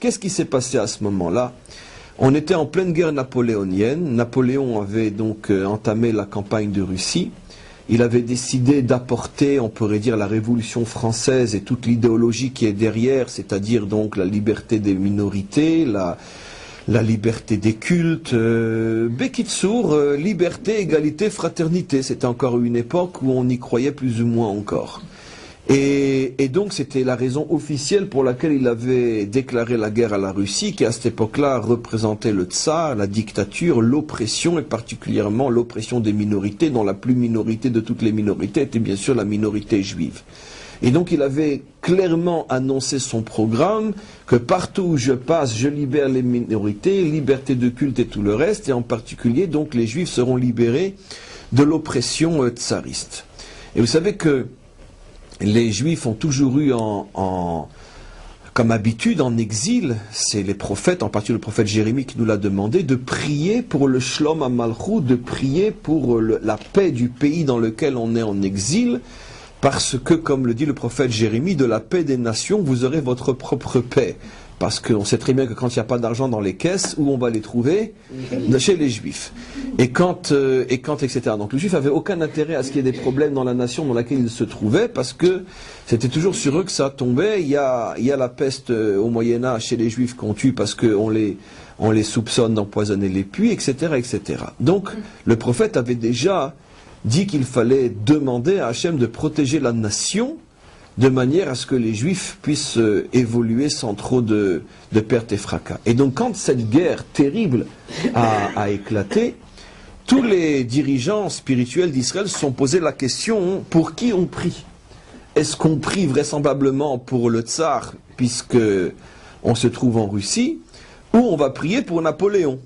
qu'est-ce qui s'est passé à ce moment-là? On était en pleine guerre napoléonienne. Napoléon avait donc entamé la campagne de Russie. Il avait décidé d'apporter, on pourrait dire, la Révolution française et toute l'idéologie qui est derrière, c'est-à-dire donc la liberté des minorités, la liberté des cultes, Bekitsour, liberté, égalité, fraternité. C'était encore une époque où on y croyait plus ou moins encore. Et donc c'était la raison officielle pour laquelle il avait déclaré la guerre à la Russie, qui à cette époque-là représentait le tsar, la dictature, l'oppression, et particulièrement l'oppression des minorités, dont la plus minorité de toutes les minorités était bien sûr la minorité juive. Et donc il avait clairement annoncé son programme, que partout où je passe, je libère les minorités, liberté de culte et tout le reste, et en particulier donc les juifs seront libérés de l'oppression tsariste. Et vous savez que les Juifs ont toujours eu comme habitude en exil, c'est les prophètes, en particulier le prophète Jérémie qui nous l'a demandé, de prier pour le Shlom HaMalchut, de prier pour la paix du pays dans lequel on est en exil, parce que, comme le dit le prophète Jérémie, de la paix des nations, vous aurez votre propre paix. Parce qu'on sait très bien que quand il n'y a pas d'argent dans les caisses, où on va les trouver? Chez les Juifs. Et quand, etc. Donc le Juif avait aucun intérêt à ce qu'il y ait des problèmes dans la nation dans laquelle il se trouvait, parce que c'était toujours sur eux que ça tombait. Il y a la peste au Moyen-Âge chez les Juifs qu'on tue parce qu'on les soupçonne d'empoisonner les puits, etc., etc. Donc le prophète avait déjà dit qu'il fallait demander à Hachem de protéger la nation, de manière à ce que les Juifs puissent évoluer sans trop de pertes et fracas. Et donc quand cette guerre terrible a éclaté, tous les dirigeants spirituels d'Israël se sont posé la question, pour qui on prie? Est-ce qu'on prie vraisemblablement pour le tsar, puisque on se trouve en Russie, ou on va prier pour Napoléon?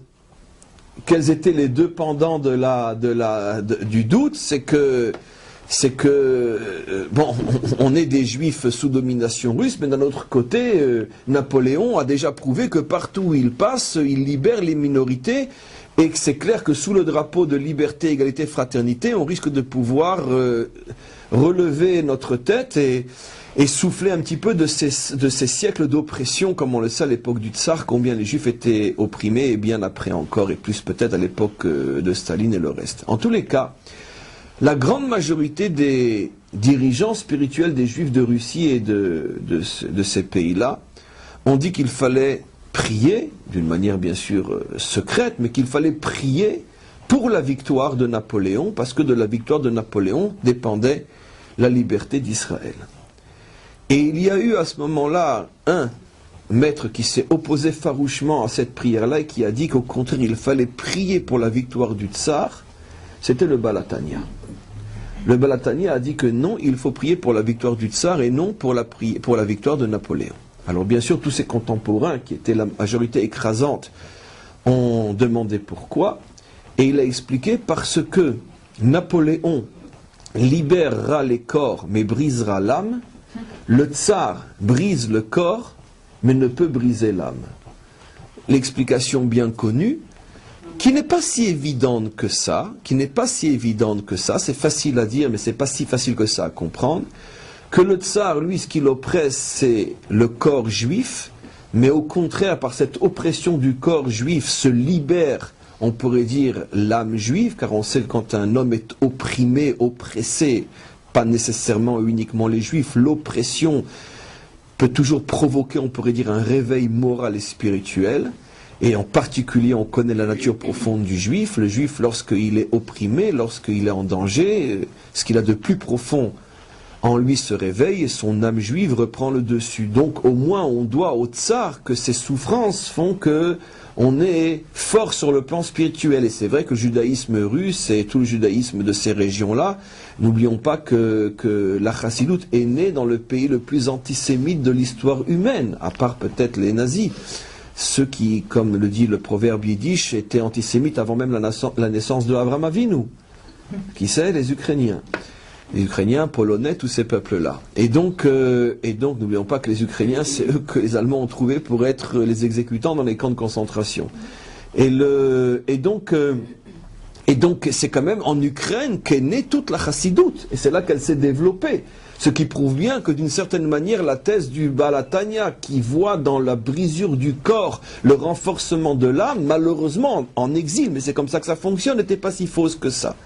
Quels étaient les deux pendants du doute? C'est que bon, on est des Juifs sous domination russe, mais d'un autre côté, Napoléon a déjà prouvé que partout où il passe, il libère les minorités, et que c'est clair que sous le drapeau de liberté, égalité, fraternité, on risque de pouvoir relever notre tête et souffler un petit peu de ces siècles d'oppression, comme on le sait à l'époque du tsar, combien les Juifs étaient opprimés, et bien après encore, et plus peut-être à l'époque de Staline et le reste. En tous les cas, la grande majorité des dirigeants spirituels des Juifs de Russie et de ces pays-là ont dit qu'il fallait prier, d'une manière bien sûr secrète, mais qu'il fallait prier pour la victoire de Napoléon, parce que de la victoire de Napoléon dépendait la liberté d'Israël. Et il y a eu à ce moment-là un maître qui s'est opposé farouchement à cette prière-là et qui a dit qu'au contraire il fallait prier pour la victoire du tsar, c'était le Baal HaTanya. Le Baal HaTanya a dit que non, il faut prier pour la victoire du tsar et non pour la victoire de Napoléon. Alors bien sûr, tous ses contemporains, qui étaient la majorité écrasante, ont demandé pourquoi, et il a expliqué parce que Napoléon libérera les corps mais brisera l'âme, le tsar brise le corps mais ne peut briser l'âme. L'explication bien connue, qui n'est pas si évidente que ça, c'est facile à dire, mais c'est pas si facile que ça à comprendre, que le tsar, lui, ce qu'il oppresse, c'est le corps juif, mais au contraire, par cette oppression du corps juif, se libère, on pourrait dire, l'âme juive, car on sait que quand un homme est opprimé, oppressé, pas nécessairement uniquement les juifs, l'oppression peut toujours provoquer, on pourrait dire, un réveil moral et spirituel. Et en particulier, on connaît la nature profonde du juif. Le juif, lorsqu'il est opprimé, lorsqu'il est en danger, ce qu'il a de plus profond en lui se réveille et son âme juive reprend le dessus. Donc au moins, on doit au tsar que ces souffrances font que on est fort sur le plan spirituel. Et c'est vrai que le judaïsme russe et tout le judaïsme de ces régions-là, n'oublions pas que la chassidoute est née dans le pays le plus antisémite de l'histoire humaine, à part peut-être les nazis. Ceux qui, comme le dit le proverbe yiddish, étaient antisémites avant même la naissance de Avraham Avinu. Qui c'est? Les Ukrainiens. Les Ukrainiens, Polonais, tous ces peuples-là. Et donc, n'oublions pas que les Ukrainiens, c'est eux que les Allemands ont trouvés pour être les exécutants dans les camps de concentration. Et Et donc c'est quand même en Ukraine qu'est née toute la chassidoute, et c'est là qu'elle s'est développée. Ce qui prouve bien que d'une certaine manière la thèse du Baal HaTanya, qui voit dans la brisure du corps le renforcement de l'âme, malheureusement en exil, mais c'est comme ça que ça fonctionne, n'était pas si fausse que ça.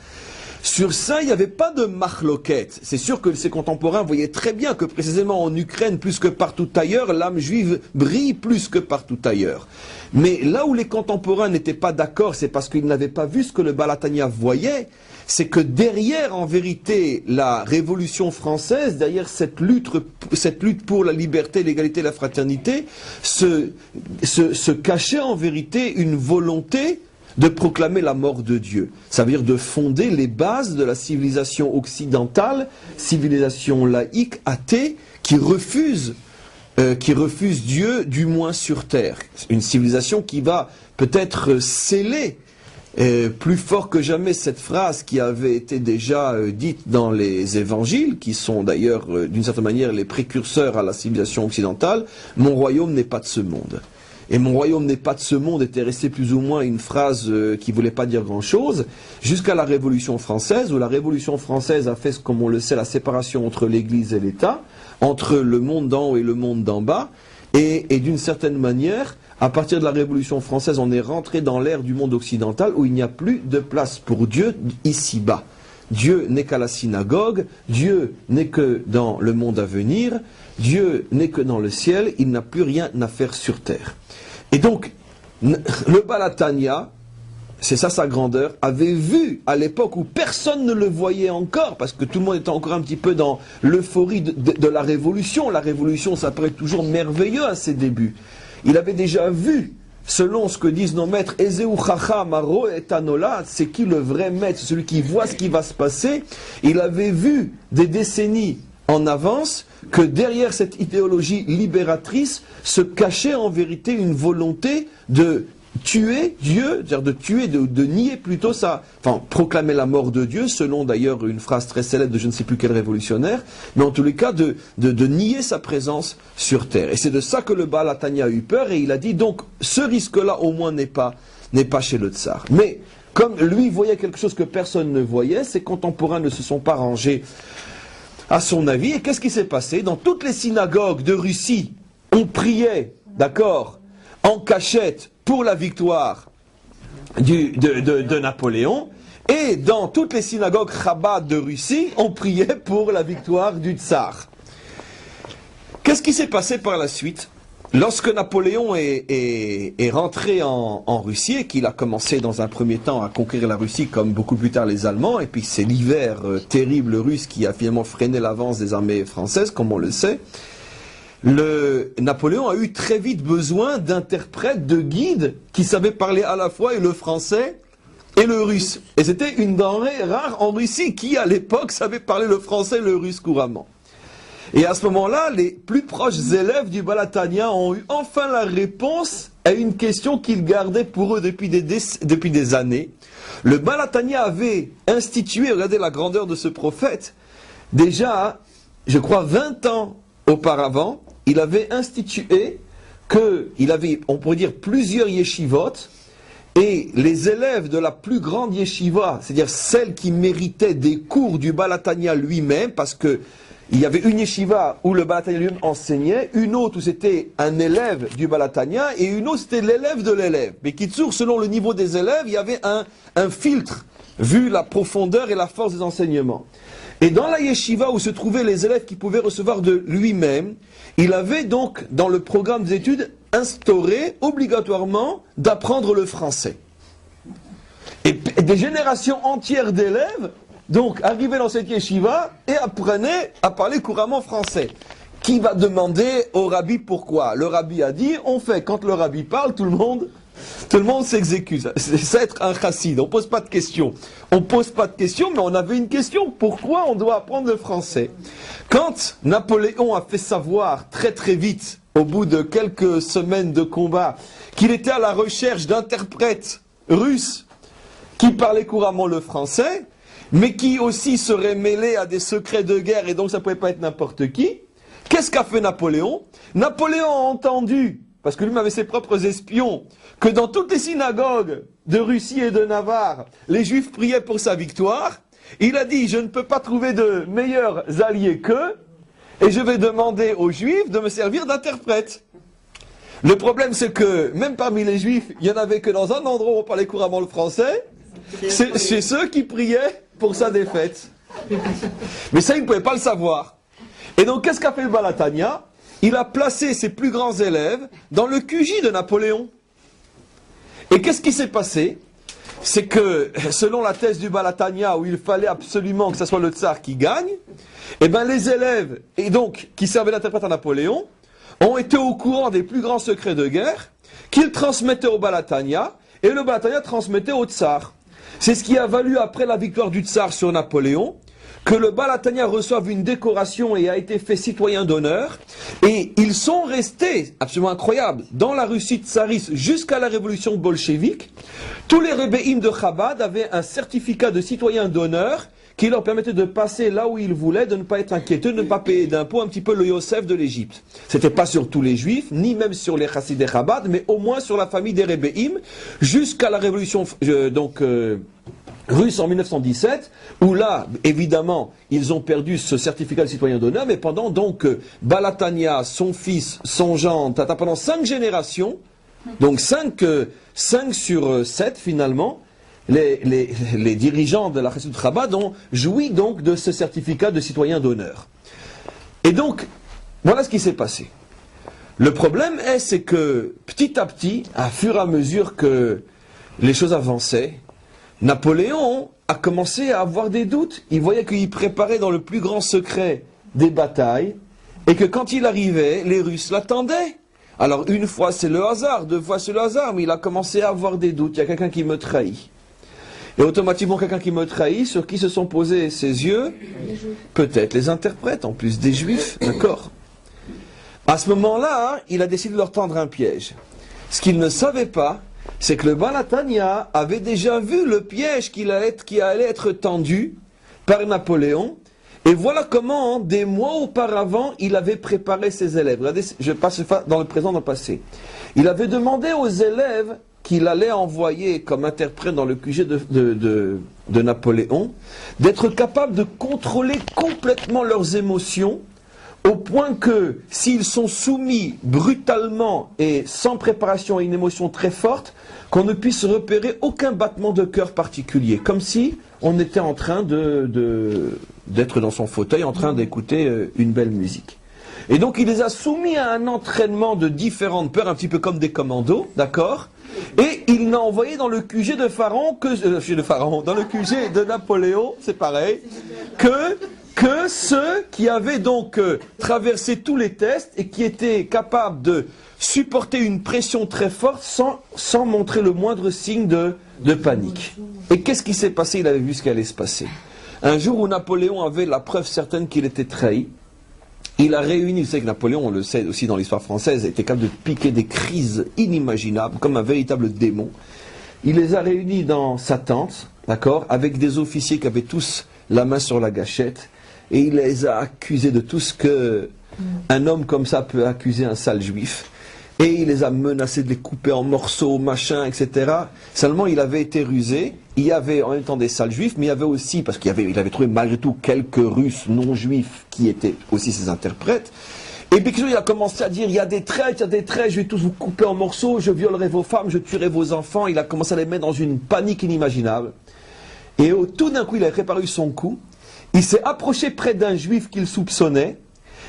Sur ça, il n'y avait pas de marloquette. C'est sûr que ses contemporains voyaient très bien que précisément en Ukraine, plus que partout ailleurs, l'âme juive brille plus que partout ailleurs. Mais là où les contemporains n'étaient pas d'accord, c'est parce qu'ils n'avaient pas vu ce que le Baal HaTanya voyait, c'est que derrière, en vérité, la Révolution française, derrière cette lutte pour la liberté, l'égalité, la fraternité, se cachait en vérité une volonté de proclamer la mort de Dieu. Ça veut dire de fonder les bases de la civilisation occidentale, civilisation laïque, athée, qui refuse Dieu, du moins sur terre. Une civilisation qui va peut-être sceller plus fort que jamais cette phrase qui avait été déjà dite dans les évangiles, qui sont d'ailleurs d'une certaine manière les précurseurs à la civilisation occidentale: mon royaume n'est pas de ce monde. Et mon royaume n'est pas de ce monde était resté plus ou moins une phrase qui voulait pas dire grand-chose, jusqu'à la Révolution française, où la Révolution française a fait, comme on le sait, la séparation entre l'Église et l'État, entre le monde d'en haut et le monde d'en bas, et d'une certaine manière, à partir de la Révolution française, on est rentré dans l'ère du monde occidental où il n'y a plus de place pour Dieu ici-bas. Dieu n'est qu'à la synagogue, Dieu n'est que dans le monde à venir, Dieu n'est que dans le ciel, il n'a plus rien à faire sur terre. Et donc, le Baal HaTanya, c'est ça sa grandeur, avait vu à l'époque où personne ne le voyait encore, parce que tout le monde était encore un petit peu dans l'euphorie de la Révolution. La Révolution, ça paraît toujours merveilleux à ses débuts. Il avait déjà vu, selon ce que disent nos maîtres, Ezeu Chacham Aro et Anola, c'est qui le vrai maître, celui qui voit ce qui va se passer. Il avait vu des décennies en avance que derrière cette idéologie libératrice se cachait en vérité une volonté de tuer Dieu, c'est-à-dire de tuer, de nier plutôt ça, enfin proclamer la mort de Dieu, selon d'ailleurs une phrase très célèbre de je ne sais plus quel révolutionnaire, mais en tous les cas de nier sa présence sur terre. Et c'est de ça que le Baal HaTanya a eu peur, et il a dit donc ce risque-là au moins n'est pas chez le tsar. Mais comme lui voyait quelque chose que personne ne voyait, ses contemporains ne se sont pas rangés à son avis. Et qu'est-ce qui s'est passé? Dans toutes les synagogues de Russie, on priait, d'accord, en cachette pour la victoire de Napoléon, et dans toutes les synagogues Chabad de Russie, on priait pour la victoire du tsar. Qu'est-ce qui s'est passé par la suite? Lorsque Napoléon est rentré en Russie, et qu'il a commencé dans un premier temps à conquérir la Russie comme beaucoup plus tard les Allemands, et puis c'est l'hiver terrible russe qui a finalement freiné l'avance des armées françaises, comme on le sait, Napoléon a eu très vite besoin d'interprètes, de guides qui savaient parler à la fois et le français et le russe. Et c'était une denrée rare en Russie qui, à l'époque, savait parler le français et le russe couramment. Et à ce moment-là, les plus proches élèves du Baal HaTanya ont eu enfin la réponse à une question qu'ils gardaient pour eux depuis des années. Le Baal HaTanya avait institué, regardez la grandeur de ce prophète, déjà, je crois, 20 ans auparavant, il avait institué qu'il avait, on pourrait dire, plusieurs yeshivot, et les élèves de la plus grande yeshiva, c'est-à-dire celle qui méritait des cours du Baal HaTanya lui-même, parce que il y avait une yeshiva où le Baal HaTanya lui-même enseignait, une autre où c'était un élève du Baal HaTanya, et une autre c'était l'élève de l'élève. Mais qui toujours, selon le niveau des élèves, il y avait un filtre, vu la profondeur et la force des enseignements. Et dans la yeshiva où se trouvaient les élèves qui pouvaient recevoir de lui-même, il avait donc, dans le programme des études, instauré obligatoirement d'apprendre le français. Et des générations entières d'élèves donc arrivaient dans cette yeshiva et apprenaient à parler couramment français. Qui va demander au rabbi pourquoi? Le rabbi a dit, on fait, quand le rabbi parle, tout le monde s'exécute. C'est ça être un chassid. On pose pas de questions. On pose pas de questions, mais on avait une question. Pourquoi on doit apprendre le français? Quand Napoléon a fait savoir très très vite, au bout de quelques semaines de combat, qu'il était à la recherche d'interprètes russes qui parlaient couramment le français, mais qui aussi seraient mêlés à des secrets de guerre, et donc ça pouvait pas être n'importe qui, qu'est-ce qu'a fait Napoléon? Napoléon a entendu parce que lui avait ses propres espions, que dans toutes les synagogues de Russie et de Navarre, les Juifs priaient pour sa victoire, il a dit, je ne peux pas trouver de meilleurs alliés qu'eux, et je vais demander aux Juifs de me servir d'interprète. Le problème, c'est que, même parmi les Juifs, il n'y en avait que dans un endroit où on parlait couramment le français, c'est chez ceux qui priaient pour sa défaite. Mais ça, il ne pouvait pas le savoir. Et donc, qu'est-ce qu'a fait le Baal HaTanya? Il a placé ses plus grands élèves dans le QJ de Napoléon. Et qu'est-ce qui s'est passé? C'est que, selon la thèse du Baal HaTanya, où il fallait absolument que ce soit le tsar qui gagne, eh ben les élèves, et donc, qui servaient d'interprète à Napoléon, ont été au courant des plus grands secrets de guerre, qu'ils transmettaient au Baal HaTanya, et le Baal HaTanya transmettait au tsar. C'est ce qui a valu, après la victoire du tsar sur Napoléon, que le Baal HaTanya reçoive une décoration et a été fait citoyen d'honneur. Et ils sont restés, absolument incroyables, dans la Russie tsariste jusqu'à la révolution bolchevique. Tous les rébéim de Chabad avaient un certificat de citoyen d'honneur qui leur permettait de passer là où ils voulaient, de ne pas être inquiétés, de ne pas payer d'impôts, un petit peu le Yosef de l'Égypte. C'était pas sur tous les Juifs, ni même sur les Chassidei Chabad, mais au moins sur la famille des rébéim, jusqu'à la révolution russe en 1917, où là, évidemment, ils ont perdu ce certificat de citoyen d'honneur, mais pendant donc Baal HaTanya, son fils, son gendre, pendant 5 générations, donc 5 sur 7 finalement, les dirigeants de la Chassidut Chabad ont joui donc de ce certificat de citoyen d'honneur. Et donc, voilà ce qui s'est passé. Le problème c'est que, petit à petit, à fur et à mesure que les choses avançaient, Napoléon a commencé à avoir des doutes. Il voyait qu'il préparait dans le plus grand secret des batailles, et que quand il arrivait, les Russes l'attendaient. Alors une fois c'est le hasard, 2 fois c'est le hasard, mais il a commencé à avoir des doutes. Il y a quelqu'un qui me trahit. Et automatiquement, quelqu'un qui me trahit, sur qui se sont posés ses yeux? Peut-être les interprètes, en plus des Juifs, d'accord? À ce moment-là, il a décidé de leur tendre un piège. Ce qu'il ne savait pas, c'est que le Baal HaTanya avait déjà vu le piège qui allait être tendu par Napoléon. Et voilà comment, des mois auparavant, il avait préparé ses élèves. Regardez, je passe dans le présent, dans le passé. Il avait demandé aux élèves qu'il allait envoyer comme interprète dans le QG de Napoléon, d'être capable de contrôler complètement leurs émotions, au point que s'ils sont soumis brutalement et sans préparation à une émotion très forte, qu'on ne puisse repérer aucun battement de cœur particulier, comme si on était en train d'être dans son fauteuil, en train d'écouter une belle musique. Et donc il les a soumis à un entraînement de différentes peurs, un petit peu comme des commandos, d'accord? Et il n'a envoyé dans le QG de Pharaon, dans le QG de Napoléon, c'est pareil, que ceux qui avaient donc traversé tous les tests et qui étaient capables de supporter une pression très forte sans montrer le moindre signe de panique. Et qu'est-ce qui s'est passé? Il avait vu ce qui allait se passer. Un jour où Napoléon avait la preuve certaine qu'il était trahi, il a réuni, vous savez que Napoléon, on le sait aussi dans l'histoire française, était capable de piquer des crises inimaginables, comme un véritable démon. Il les a réunis dans sa tente, d'accord, avec des officiers qui avaient tous la main sur la gâchette, et il les a accusés de tout ce que un homme comme ça peut accuser un sale juif. Et il les a menacés de les couper en morceaux, machin, etc. Seulement, il avait été rusé. Il y avait en même temps des sales juifs, mais il y avait aussi, parce qu'il avait trouvé malgré tout quelques Russes non-juifs qui étaient aussi ses interprètes. Et puis il a commencé à dire, il y a des traîtres, je vais tous vous couper en morceaux, je violerai vos femmes, je tuerai vos enfants. Il a commencé à les mettre dans une panique inimaginable. Et tout d'un coup, il a préparé son coup. Il s'est approché près d'un juif qu'il soupçonnait.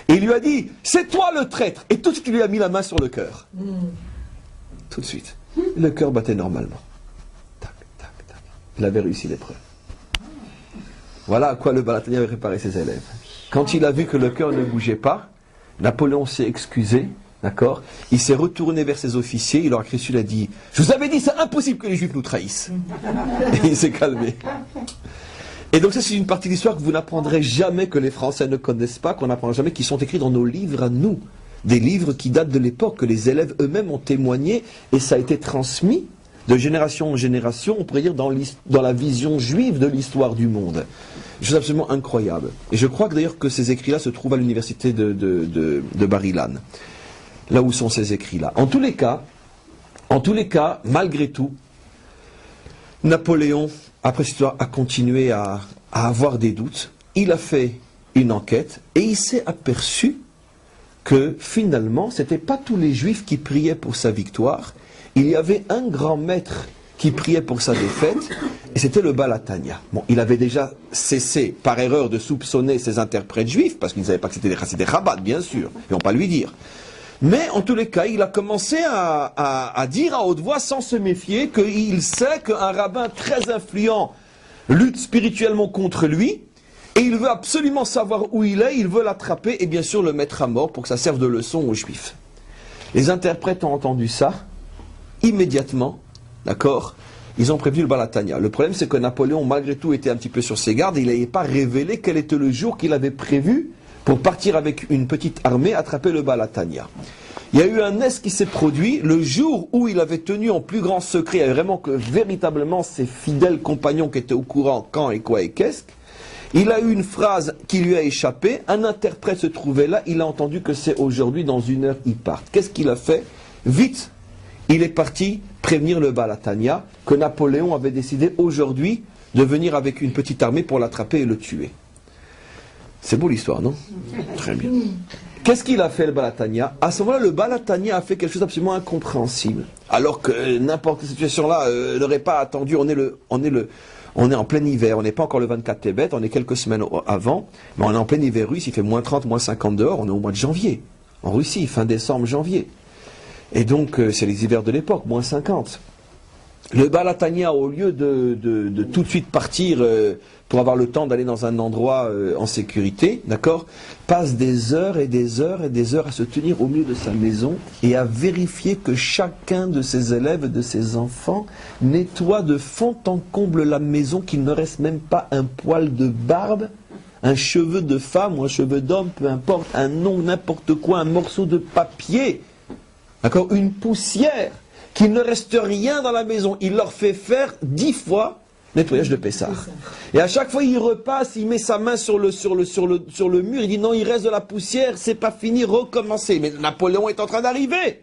Et il lui a dit, c'est toi le traître. Et tout de suite, il lui a mis la main sur le cœur. Tout de suite. Le cœur battait normalement. Tac, tac, tac. Il avait réussi l'épreuve. Voilà à quoi le Baal HaTanya avait préparé ses élèves. Quand il a vu que le cœur ne bougeait pas, Napoléon s'est excusé, d'accord? Il s'est retourné vers ses officiers, il leur a crié, il a dit, je vous avais dit, c'est impossible que les Juifs nous trahissent. Et il s'est calmé. Et donc ça c'est une partie de l'histoire que vous n'apprendrez jamais, que les Français ne connaissent pas, qu'on n'apprendra jamais, qui sont écrits dans nos livres à nous. Des livres qui datent de l'époque, que les élèves eux-mêmes ont témoigné, et ça a été transmis de génération en génération, on pourrait dire dans la vision juive de l'histoire du monde. Chose absolument incroyable. Et je crois que d'ailleurs que ces écrits-là se trouvent à l'université de Bar-Ilan. là où sont ces écrits-là. En tous les cas, malgré tout, Napoléon, après cette histoire, a continué à avoir des doutes. Il a fait une enquête et il s'est aperçu que finalement, ce n'était pas tous les Juifs qui priaient pour sa victoire. Il y avait un grand maître qui priait pour sa défaite, et c'était le Baal Hatanya. Bon, il avait déjà cessé, par erreur, de soupçonner ses interprètes juifs, parce qu'il ne savait pas que c'était des Chassidei Chabad, bien sûr, ils vont pas lui dire. Mais en tous les cas, il a commencé à dire à haute voix, sans se méfier, qu'il sait qu'un rabbin très influent lutte spirituellement contre lui, et il veut absolument savoir où il est, il veut l'attraper, et bien sûr le mettre à mort pour que ça serve de leçon aux Juifs. Les interprètes ont entendu ça, immédiatement, d'accord, ils ont prévenu le Baal Hatanya. Le problème, c'est que Napoléon, malgré tout, était un petit peu sur ses gardes, et il n'avait pas révélé quel était le jour qu'il avait prévu pour partir avec une petite armée attraper le Baal Hatanya. Il y a eu un est qui s'est produit le jour où il avait tenu en plus grand secret, il y avait vraiment que véritablement ses fidèles compagnons qui étaient au courant quand et quoi et qu'est-ce. Il a eu une phrase qui lui a échappé, un interprète se trouvait là, il a entendu que c'est aujourd'hui, dans 1 heure, ils partent. Qu'est-ce qu'il a fait? Vite, il est parti prévenir le Baal Hatanya que Napoléon avait décidé aujourd'hui de venir avec une petite armée pour l'attraper et le tuer. C'est beau l'histoire, non? Très bien. Qu'est-ce qu'il a fait le Baal Hatanya? À ce moment-là, le Baal Hatanya a fait quelque chose d'absolument incompréhensible. Alors que n'importe quelle situation-là n'aurait pas attendu. On est en plein hiver, on n'est pas encore le 24 Tébet, on est quelques semaines avant, mais on est en plein hiver russe, il fait moins 30, moins 50 dehors, on est au mois de janvier. En Russie, fin décembre, janvier. Et donc, c'est les hivers de l'époque, moins 50. Le Baal Hatanya, au lieu de tout de suite partir pour avoir le temps d'aller dans un endroit en sécurité, d'accord, passe des heures et des heures et des heures à se tenir au milieu de sa maison et à vérifier que chacun de ses élèves, de ses enfants, nettoie de fond en comble la maison, qu'il ne reste même pas un poil de barbe, un cheveu de femme ou un cheveu d'homme, peu importe, un nom, n'importe quoi, un morceau de papier, d'accord, une poussière, qu'il ne reste rien dans la maison. Il leur fait faire 10 fois nettoyage de Pessah. Et à chaque fois, il repasse, il met sa main sur le mur, il dit non, il reste de la poussière, c'est pas fini, recommencez. Mais Napoléon est en train d'arriver.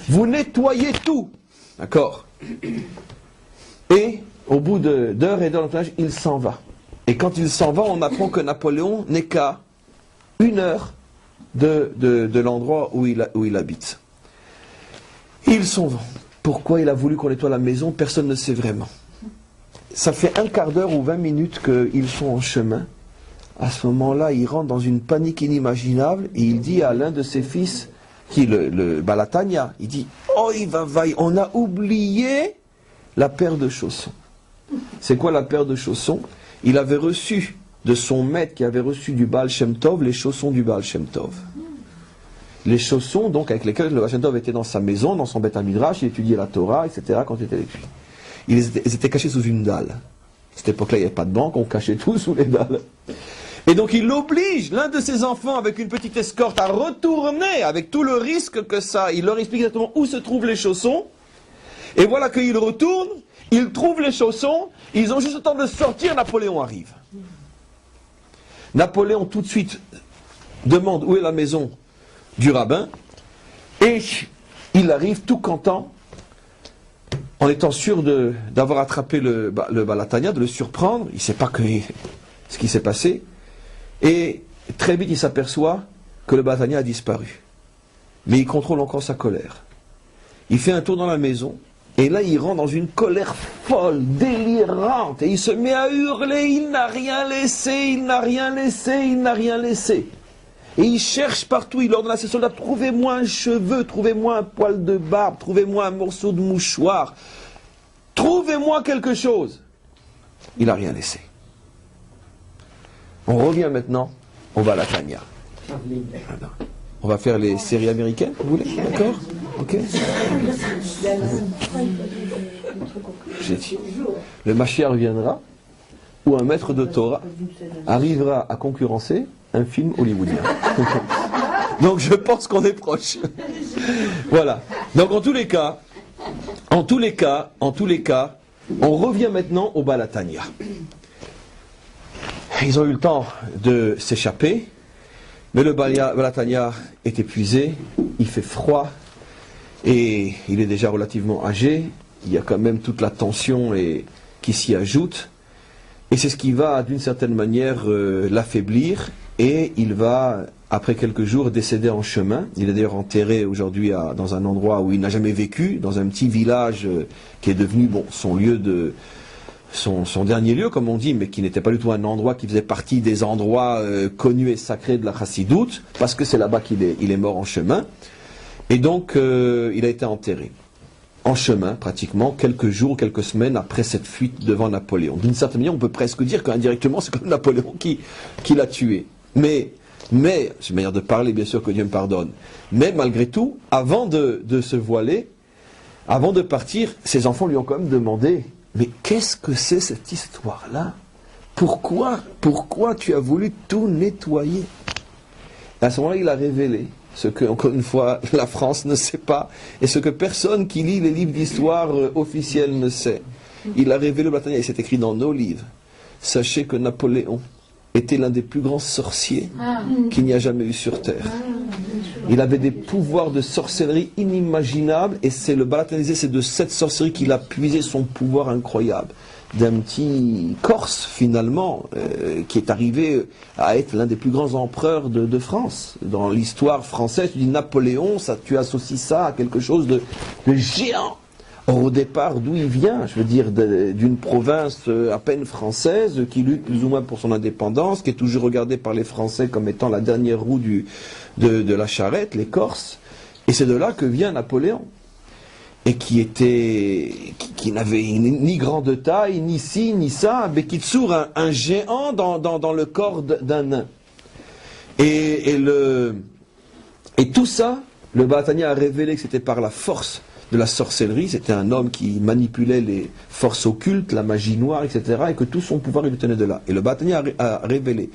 Vous nettoyez tout. D'accord. Et au bout d'heures et d'heures de nettoyage, il s'en va. Et quand il s'en va, on apprend que Napoléon n'est qu'à 1 heure de l'endroit où il habite. Ils s'en vont. Pourquoi il a voulu qu'on nettoie la maison? Personne ne sait vraiment. Ça fait un quart d'heure ou 20 minutes qu'ils sont en chemin. À ce moment-là, il rentre dans une panique inimaginable et il dit à l'un de ses fils, qui est le Baal Hatanya, il dit « Oh, on a oublié la paire de chaussons. » C'est quoi la paire de chaussons? Il avait reçu de son maître qui avait reçu du Baal Shem Tov les chaussons du Baal Shem Tov. Les chaussons, donc, avec lesquels le Baal Shem Tov était dans sa maison, dans son Beth Midrash, il étudiait la Torah, etc., quand il était avec lui. Ils étaient cachés sous une dalle. À cette époque-là, il n'y avait pas de banque, on cachait tout sous les dalles. Et donc, il oblige l'un de ses enfants, avec une petite escorte, à retourner, avec tout le risque que ça. Il leur explique exactement où se trouvent les chaussons. Et voilà qu'ils retournent, ils trouvent les chaussons, ils ont juste le temps de sortir, Napoléon arrive. Napoléon, tout de suite, demande où est la maison du rabbin, et il arrive tout content, en étant sûr d'avoir attrapé le Baal Hatanya, de le surprendre. Il ne sait pas ce qui s'est passé, et très vite il s'aperçoit que le Baal Hatanya a disparu. Mais il contrôle encore sa colère. Il fait un tour dans la maison, et là il rentre dans une colère folle, délirante, et il se met à hurler, il n'a rien laissé, il n'a rien laissé, il n'a rien laissé. Et il cherche partout, il ordonne à ses soldats, trouvez-moi un cheveu, trouvez-moi un poil de barbe, trouvez-moi un morceau de mouchoir, trouvez-moi quelque chose. Il n'a rien laissé. On revient maintenant au Baal Hatanya. On va faire les séries américaines, vous voulez? D'accord? Ok? J'ai dit. Le Mashiach viendra, où un maître de Torah arrivera à concurrencer un film hollywoodien. Donc je pense qu'on est proche. Voilà. Donc en tous les cas, on revient maintenant au Baal Hatanya. Ils ont eu le temps de s'échapper. Mais le Balatania est épuisé, il fait froid, et il est déjà relativement âgé. Il y a quand même toute la tension qui s'y ajoute. Et c'est ce qui va, d'une certaine manière, l'affaiblir. Et il va, après quelques jours, décéder en chemin. Il est d'ailleurs enterré aujourd'hui dans un endroit où il n'a jamais vécu, dans un petit village qui est devenu son lieu son dernier lieu, comme on dit, mais qui n'était pas du tout un endroit qui faisait partie des endroits connus et sacrés de la Chassidoute, parce que c'est là-bas qu'il est mort en chemin. Et donc, il a été enterré. En chemin, pratiquement, quelques jours, quelques semaines après cette fuite devant Napoléon. D'une certaine manière, on peut presque dire qu'indirectement, c'est comme Napoléon qui l'a tué. Mais, c'est une manière de parler, bien sûr, que Dieu me pardonne. Mais malgré tout, avant de se voiler, avant de partir, ses enfants lui ont quand même demandé, mais qu'est-ce que c'est cette histoire-là? Pourquoi tu as voulu tout nettoyer? Et à ce moment-là, il a révélé ce que, encore une fois, la France ne sait pas, et ce que personne qui lit les livres d'histoire officiels ne sait. Il a révélé le Balatania, et c'est écrit dans nos livres. Sachez que Napoléon était l'un des plus grands sorciers qu'il n'y a jamais eu sur Terre. Il avait des pouvoirs de sorcellerie inimaginables, et c'est le Balatania, c'est de cette sorcellerie qu'il a puisé son pouvoir incroyable. D'un petit Corse, finalement, qui est arrivé à être l'un des plus grands empereurs de France. Dans l'histoire française, tu dis Napoléon, tu associes ça à quelque chose de géant. Or, au départ, d'où il vient? Je veux dire, d'une province à peine française, qui lutte plus ou moins pour son indépendance, qui est toujours regardée par les Français comme étant la dernière roue de la charrette, les Corses. Et c'est de là que vient Napoléon. Et qui n'avait ni grande taille, ni ci, ni ça, mais qui sourd un géant dans le corps d'un nain. Et tout ça, le Balatania a révélé que c'était par la force de la sorcellerie, c'était un homme qui manipulait les forces occultes, la magie noire, etc., et que tout son pouvoir il le tenait de là. Et le Balatania a révélé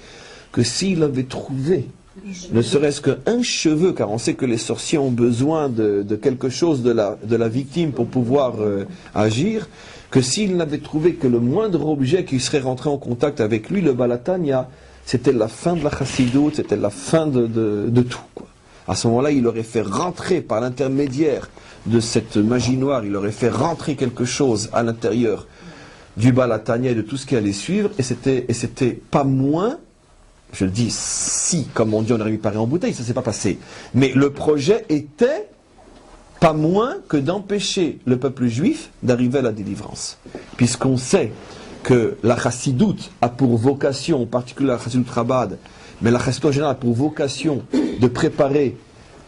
que s'il avait trouvé ne serait-ce qu'un cheveu, car on sait que les sorciers ont besoin de quelque chose de la victime pour pouvoir agir, que s'il n'avait trouvé que le moindre objet qui serait rentré en contact avec lui, le Balatania, c'était la fin de la Chassidoute, c'était la fin de tout, quoi. À ce moment-là, il aurait fait rentrer par l'intermédiaire de cette magie noire, il aurait fait rentrer quelque chose à l'intérieur du Balatania et de tout ce qui allait suivre, et c'était pas moins. Je le dis, si, comme on dit, on aurait mis Paris en bouteille, ça ne s'est pas passé. Mais le projet était pas moins que d'empêcher le peuple juif d'arriver à la délivrance. Puisqu'on sait que la Chassidoute a pour vocation, en particulier la Chassidoute Chabad, mais la Chassidoute en général a pour vocation de préparer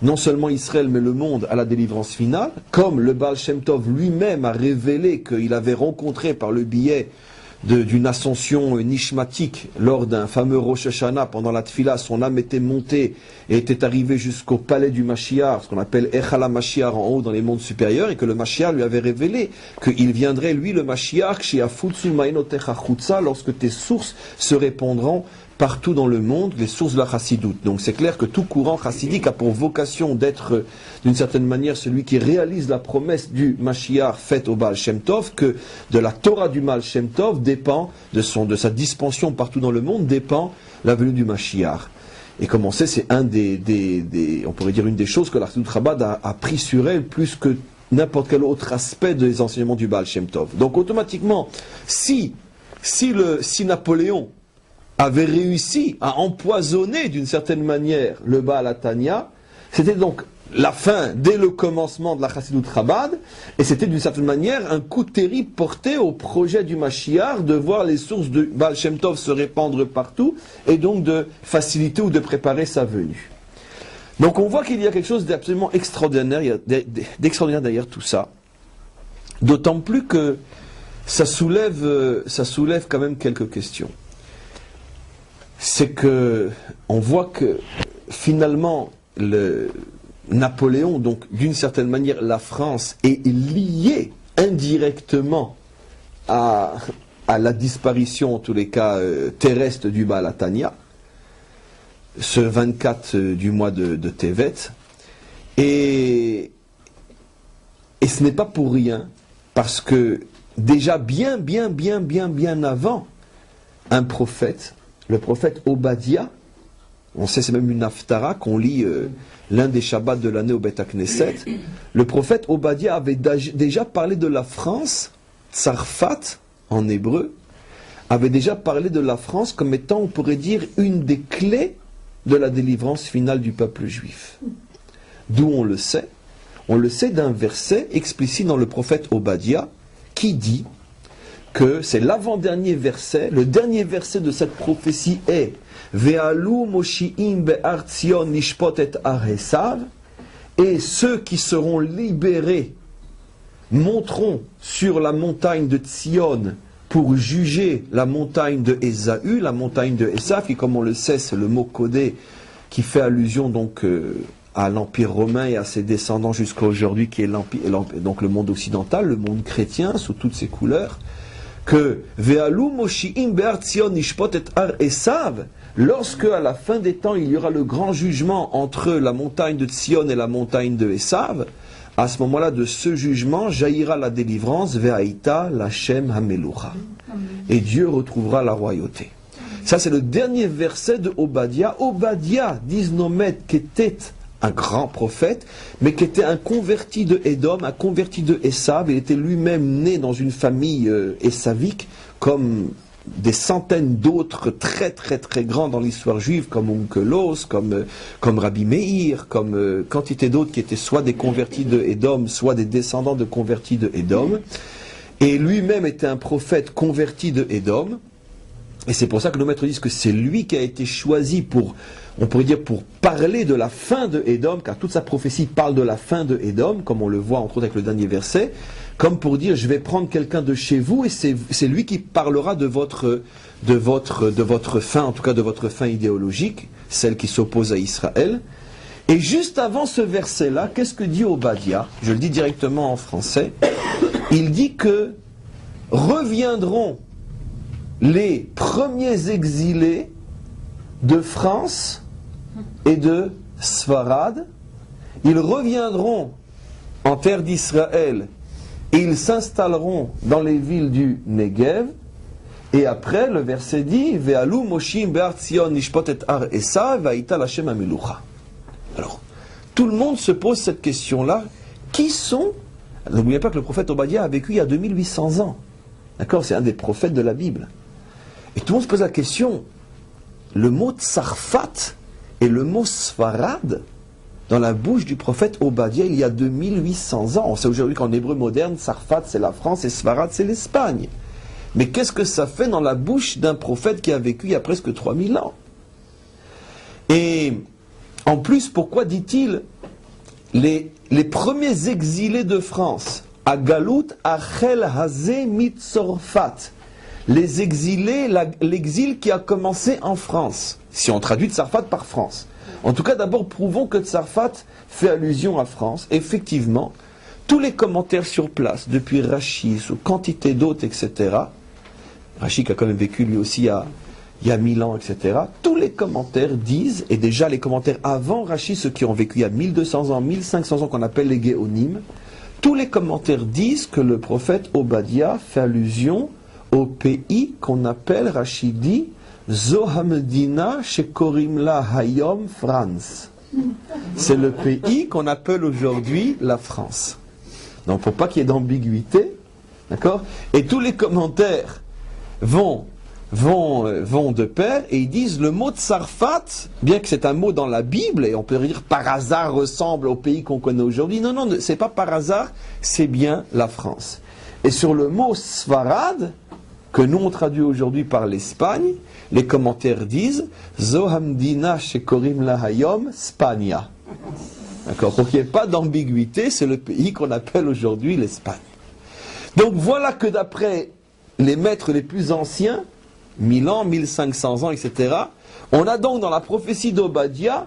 non seulement Israël, mais le monde à la délivrance finale, comme le Baal Shem Tov lui-même a révélé qu'il avait rencontré par le biais d'une ascension nishmatique lors d'un fameux Rosh Hashanah pendant la Tfila, son âme était montée et était arrivée jusqu'au palais du Mashiach, ce qu'on appelle Echala Mashiach en haut dans les mondes supérieurs, et que le Mashiach lui avait révélé qu'il viendrait, lui le Mashiach, chez Afutsu Maïnotecha Chutza, lorsque tes sources se répandront partout dans le monde, les sources de la Chassidoute. Donc c'est clair que tout courant chassidique a pour vocation d'être, d'une certaine manière, celui qui réalise la promesse du Mashiach faite au Baal Shem Tov, que de la Torah du Baal Shem Tov dépend, de sa dispension partout dans le monde, dépend la venue du Mashiach. Et comme on sait, c'est on pourrait dire une des choses que la Chassidoute Chabad a pris sur elle plus que n'importe quel autre aspect des enseignements du Baal Shem Tov. Donc automatiquement, si Napoléon avait réussi à empoisonner d'une certaine manière le Balatania, c'était donc la fin dès le commencement de la Chassidoute Chabad, et c'était d'une certaine manière un coup terrible porté au projet du Mashiach de voir les sources de Baal Shem Tov se répandre partout, et donc de faciliter ou de préparer sa venue. Donc on voit qu'il y a quelque chose d'absolument extraordinaire, d'extraordinaire derrière tout ça, d'autant plus que ça soulève quand même quelques questions. C'est que on voit que finalement Napoléon, donc d'une certaine manière la France, est liée indirectement à la disparition, en tous les cas terrestre, du Balatania, ce 24 du mois de Tevet, et ce n'est pas pour rien, parce que déjà bien avant, un prophète, le prophète Obadiah, on sait c'est même une haftara qu'on lit l'un des Shabbats de l'année au Beth Knesset, le prophète Obadiah avait déjà parlé de la France, Tsarfat en hébreu, avait déjà parlé de la France comme étant, on pourrait dire, une des clés de la délivrance finale du peuple juif. D'où on le sait d'un verset explicite dans le prophète Obadiah qui dit que c'est l'avant-dernier verset, le dernier verset de cette prophétie est Ve'alu moshi'im be'ar Tzion nishpot et ar Esav, et ceux qui seront libérés monteront sur la montagne de Tzion pour juger la montagne de Ésaü, la montagne de Esav, qui comme on le sait c'est le mot codé qui fait allusion donc à l'Empire romain et à ses descendants jusqu'à aujourd'hui qui est donc le monde occidental, le monde chrétien sous toutes ses couleurs, que Ve'alu moshi'im be'ar Tzion nishpot et ar Esav, lorsque à la fin des temps il y aura le grand jugement entre la montagne de Tzion et la montagne de Esav, à ce moment-là de ce jugement jaillira la délivrance Ve'aïta l'Hashem Hamelucha, et Dieu retrouvera la royauté. Ça c'est le dernier verset de Obadiah. Obadiah, disent nos maîtres, qui était un grand prophète, mais qui était un converti de Édom, un converti de Esav. Il était lui-même né dans une famille esavique, comme des centaines d'autres très très très grands dans l'histoire juive, comme Onkelos, comme Rabbi Meir, comme quantité d'autres qui étaient soit des convertis de Édom, soit des descendants de convertis de Édom. Et lui-même était un prophète converti de Édom. Et c'est pour ça que nos maîtres disent que c'est lui qui a été choisi pour, on pourrait dire, pour parler de la fin de Édom, car toute sa prophétie parle de la fin de Édom, comme on le voit entre autres avec le dernier verset, comme pour dire je vais prendre quelqu'un de chez vous et c'est lui qui parlera de votre fin, en tout cas de votre fin idéologique, celle qui s'oppose à Israël. Et juste avant ce verset-là, qu'est-ce que dit Obadiah? Je le dis directement en français. Il dit que reviendront les premiers exilés de France et de Sfarad. Ils reviendront en terre d'Israël et ils s'installeront dans les villes du Negev. Et après, le verset dit Ve'alu moshim be'ar Tzion nishpot et ar Esav ve'aïta l'Hashem Hamelucha. Alors, tout le monde se pose cette question-là. Qui sont... N'oubliez pas que le prophète Obadiah a vécu il y a 2800 ans. D'accord? C'est un des prophètes de la Bible. Et tout le monde se pose la question, le mot Tsarfat et le mot Sfarad, dans la bouche du prophète Obadiah il y a 2800 ans. On sait aujourd'hui qu'en hébreu moderne, Tsarfat c'est la France et Sfarad c'est l'Espagne. Mais qu'est-ce que ça fait dans la bouche d'un prophète qui a vécu il y a presque 3000 ans? Et en plus, pourquoi dit-il les premiers exilés de France, à Galout, Achel Hazé Mitzorfat, les exilés, l'exil qui a commencé en France, si on traduit Tsarfat par France. En tout cas, d'abord, prouvons que Tsarfat fait allusion à France. Effectivement, tous les commentaires sur place, depuis Rashi, sous quantité d'autres, etc., Rashi qui a quand même vécu lui aussi il y a 1000 ans, etc., tous les commentaires disent, et déjà les commentaires avant Rashi, ceux qui ont vécu il y a 1200 ans, 1500 ans, qu'on appelle les Géonim, tous les commentaires disent que le prophète Obadiah fait allusion au pays qu'on appelle, Rashi dit, Zohamedina Shekorimla Hayom France. C'est le pays qu'on appelle aujourd'hui la France. Donc pour pas qu'il y ait d'ambiguïté, d'accord? Et tous les commentaires vont de pair et ils disent le mot Tsarfat, bien que c'est un mot dans la Bible et on peut dire par hasard ressemble au pays qu'on connaît aujourd'hui. Non, c'est pas par hasard, c'est bien la France. Et sur le mot Sfarad, que nous on traduit aujourd'hui par l'Espagne, les commentaires disent Zohamdina Shekorim Lahayom Spagna. D'accord? Pour qu'il n'y ait pas d'ambiguïté, c'est le pays qu'on appelle aujourd'hui l'Espagne. Donc voilà que d'après les maîtres les plus anciens, 1000 ans, 1500 ans, etc., on a donc dans la prophétie d'Obadiah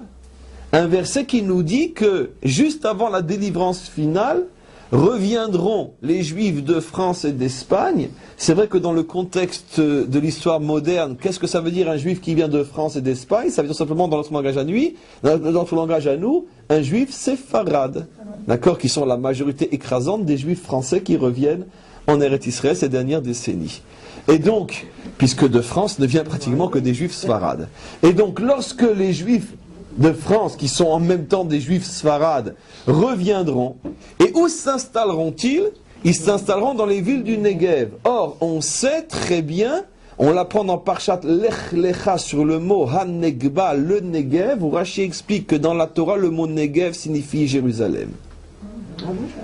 un verset qui nous dit que juste avant la délivrance finale, reviendront les Juifs de France et d'Espagne. C'est vrai que dans le contexte de l'histoire moderne, qu'est-ce que ça veut dire un Juif qui vient de France et d'Espagne? Ça veut dire simplement dans notre langage dans notre langage à nous, un Juif séfarade, d'accord, qui sont la majorité écrasante des Juifs français qui reviennent en Eretz Israël ces dernières décennies. Et donc, puisque de France ne vient pratiquement que des juifs sfarades. Et donc, lorsque les juifs de France, qui sont en même temps des juifs sfarades, reviendront, et où s'installeront-ils? Ils s'installeront dans les villes du Negev. Or, on sait très bien, on l'apprend dans Parshat Lech Lecha sur le mot Han-Negba, le Negev, où Rashi explique que dans la Torah, le mot Negev signifie Jérusalem.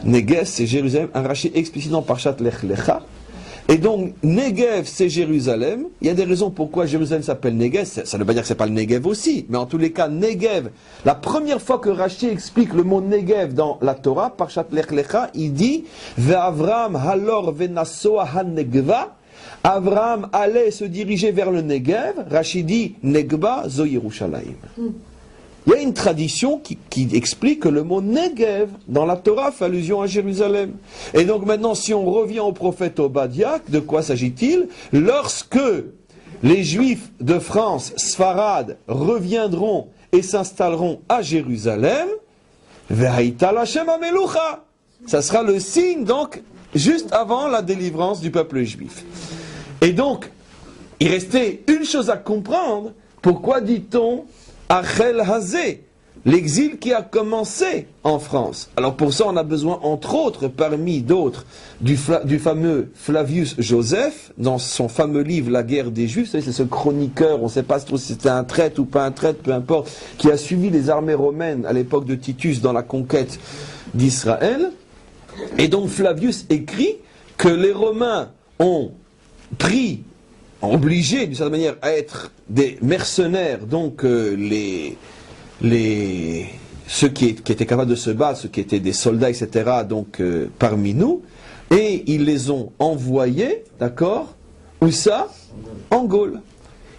Negev, c'est Jérusalem, un Rashi explicite dans Parshat Lech Lecha. Et donc, Negev, c'est Jérusalem. Il y a des raisons pourquoi Jérusalem s'appelle Negev. Ça ne veut pas dire que ce n'est pas le Negev aussi. Mais en tous les cas, Negev, la première fois que Rashi explique le mot Negev dans la Torah, Parshat Lech Lecha, il dit « Ve'avram halor ve'nasoa ha-negva » Abraham allait se diriger vers le Negev. Rashi dit « Negba zo Yerushalayim ». Il y a une tradition qui explique que le mot Negev dans la Torah fait allusion à Jérusalem. Et donc maintenant, si on revient au prophète Obadiah, de quoi s'agit-il? Lorsque les Juifs de France, Sfarad, reviendront et s'installeront à Jérusalem, Ve'haïta l'Hashem hamelucha. Ça sera le signe, donc, juste avant la délivrance du peuple juif. Et donc, il restait une chose à comprendre. Pourquoi dit-on Achel Hazé, l'exil qui a commencé en France? Alors pour ça, on a besoin, entre autres, parmi d'autres, du fameux Flavius Joseph, dans son fameux livre La guerre des Juifs. C'est ce chroniqueur, on ne sait pas si c'était un traître ou pas un traître, peu importe, qui a suivi les armées romaines à l'époque de Titus dans la conquête d'Israël. Et donc Flavius écrit que les Romains ont pris, obligés d'une certaine manière à être des mercenaires, donc ceux qui étaient capables de se battre, ceux qui étaient des soldats, etc., donc parmi nous, et ils les ont envoyés, d'accord, où ça? En Gaule.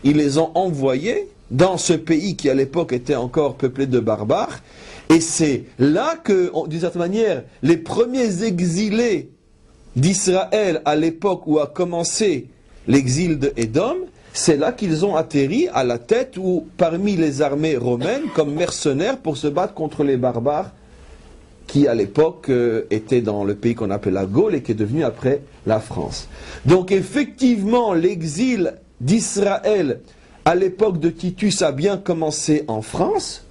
Ils les ont envoyés dans ce pays qui à l'époque était encore peuplé de barbares, et c'est là que, d'une certaine manière, les premiers exilés d'Israël à l'époque où a commencé l'exil de Édom, c'est là qu'ils ont atterri à la tête ou parmi les armées romaines comme mercenaires pour se battre contre les barbares qui à l'époque étaient dans le pays qu'on appelle la Gaule et qui est devenu après la France. Donc effectivement l'exil d'Israël à l'époque de Titus a bien commencé en France.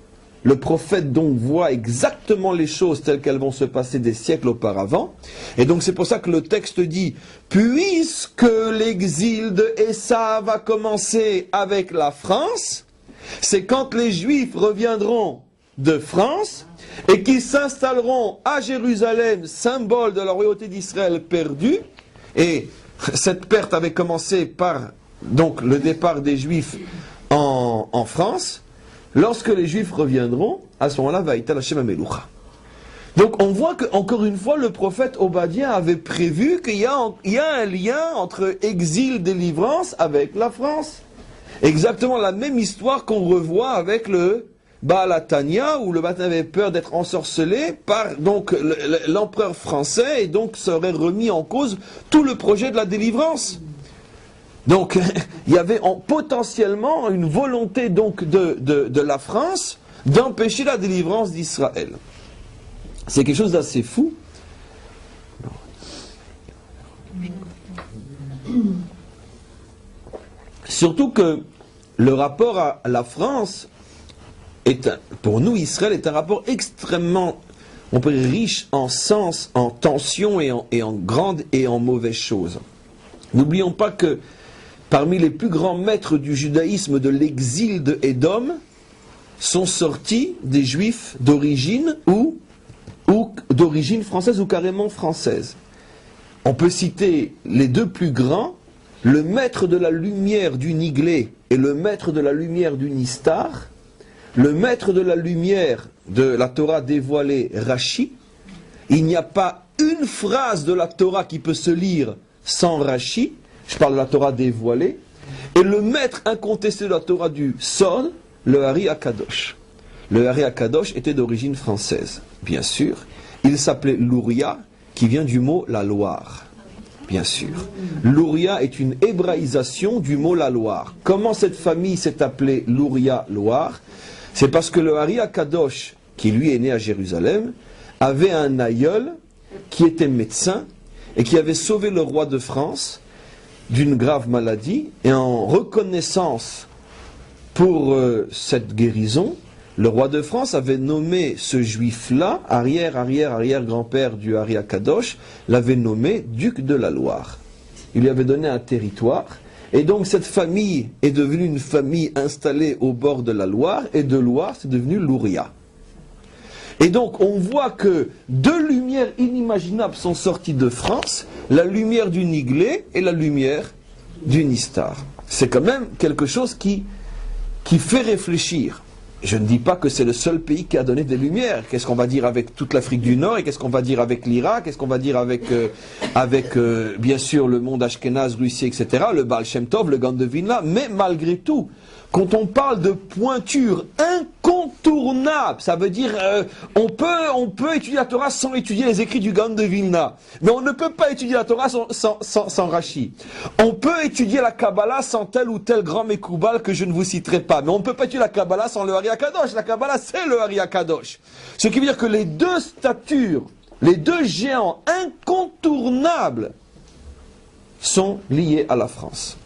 Le prophète donc voit exactement les choses telles qu'elles vont se passer des siècles auparavant. Et donc c'est pour ça que le texte dit « Puisque l'exil de Esav va commencer avec la France, c'est quand les Juifs reviendront de France et qu'ils s'installeront à Jérusalem, symbole de la royauté d'Israël perdue. » Et cette perte avait commencé par donc le départ des Juifs en France. Lorsque les Juifs reviendront, à ce moment-là, Vaïta l'Hashem hamelucha. Donc on voit que, encore une fois, le prophète Obadiah avait prévu qu'il y a un lien entre exil, délivrance avec la France. Exactement la même histoire qu'on revoit avec le Baal Hatanya, où le Baal avait peur d'être ensorcelé par donc l'empereur français, et donc ça aurait remis en cause tout le projet de la délivrance. Donc, il y avait potentiellement une volonté donc de la France d'empêcher la délivrance d'Israël. C'est quelque chose d'assez fou. Surtout que le rapport à la France, pour nous, Israël, est un rapport extrêmement, on peut dire, riche en sens, en tension et en grandes et en mauvaises choses. N'oublions pas que parmi les plus grands maîtres du judaïsme de l'exil de Édom sont sortis des Juifs d'origine ou d'origine française ou carrément française. On peut citer les deux plus grands, le maître de la lumière du Niglé et le maître de la lumière du Nistar, le maître de la lumière de la Torah dévoilée Rashi. Il n'y a pas une phrase de la Torah qui peut se lire sans Rashi. Je parle de la Torah dévoilée. Et le maître incontesté de la Torah du Sod, le Hari Akadosh. Le Hari Akadosh était d'origine française, bien sûr. Il s'appelait Louria, qui vient du mot la Loire, bien sûr. Louria est une hébraïsation du mot la Loire. Comment cette famille s'est appelée Louria Loire? C'est parce que le Hari Akadosh, qui lui est né à Jérusalem, avait un aïeul qui était médecin et qui avait sauvé le roi de France d'une grave maladie, et en reconnaissance pour cette guérison, le roi de France avait nommé ce juif-là, arrière-grand-père du Ari Akadosh, l'avait nommé duc de la Loire. Il lui avait donné un territoire, et donc cette famille est devenue une famille installée au bord de la Loire, et de Loire c'est devenu Louria. Et donc on voit que deux lumières inimaginables sont sorties de France, la lumière du Niglé et la lumière du Nistar. C'est quand même quelque chose qui fait réfléchir. Je ne dis pas que c'est le seul pays qui a donné des lumières. Qu'est-ce qu'on va dire avec toute l'Afrique du Nord et qu'est-ce qu'on va dire avec l'Irak, qu'est-ce qu'on va dire avec bien sûr le monde Ashkénaze, Russie, etc., le Baal Shem Tov, le Gaon de Vilna, mais malgré tout, quand on parle de pointure incontournable, ça veut dire on peut étudier la Torah sans étudier les écrits du Gaon de Vilna, mais on ne peut pas étudier la Torah sans Rashi. On peut étudier la Kabbalah sans tel ou tel grand Mekoubal que je ne vous citerai pas, mais on ne peut pas étudier la Kabbalah sans le Ari Akadosh. La Kabbalah c'est le Ari Akadosh. Ce qui veut dire que les deux statures, les deux géants incontournables sont liés à la France.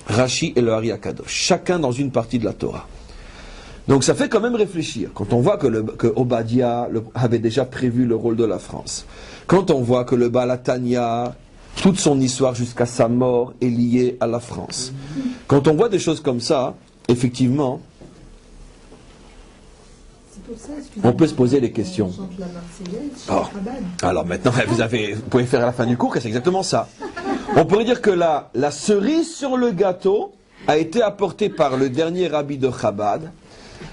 Rashi et le Ari Akadosh, chacun dans une partie de la Torah. Donc ça fait quand même réfléchir. Quand on voit que Obadiah avait déjà prévu le rôle de la France, quand on voit que le Baal Hatanya, toute son histoire jusqu'à sa mort est liée à la France. Quand on voit des choses comme ça, effectivement, on peut se poser les questions. Oh. Alors maintenant, vous pouvez faire à la fin du cours que c'est exactement ça. On pourrait dire que la cerise sur le gâteau a été apportée par le dernier rabbi de Chabad,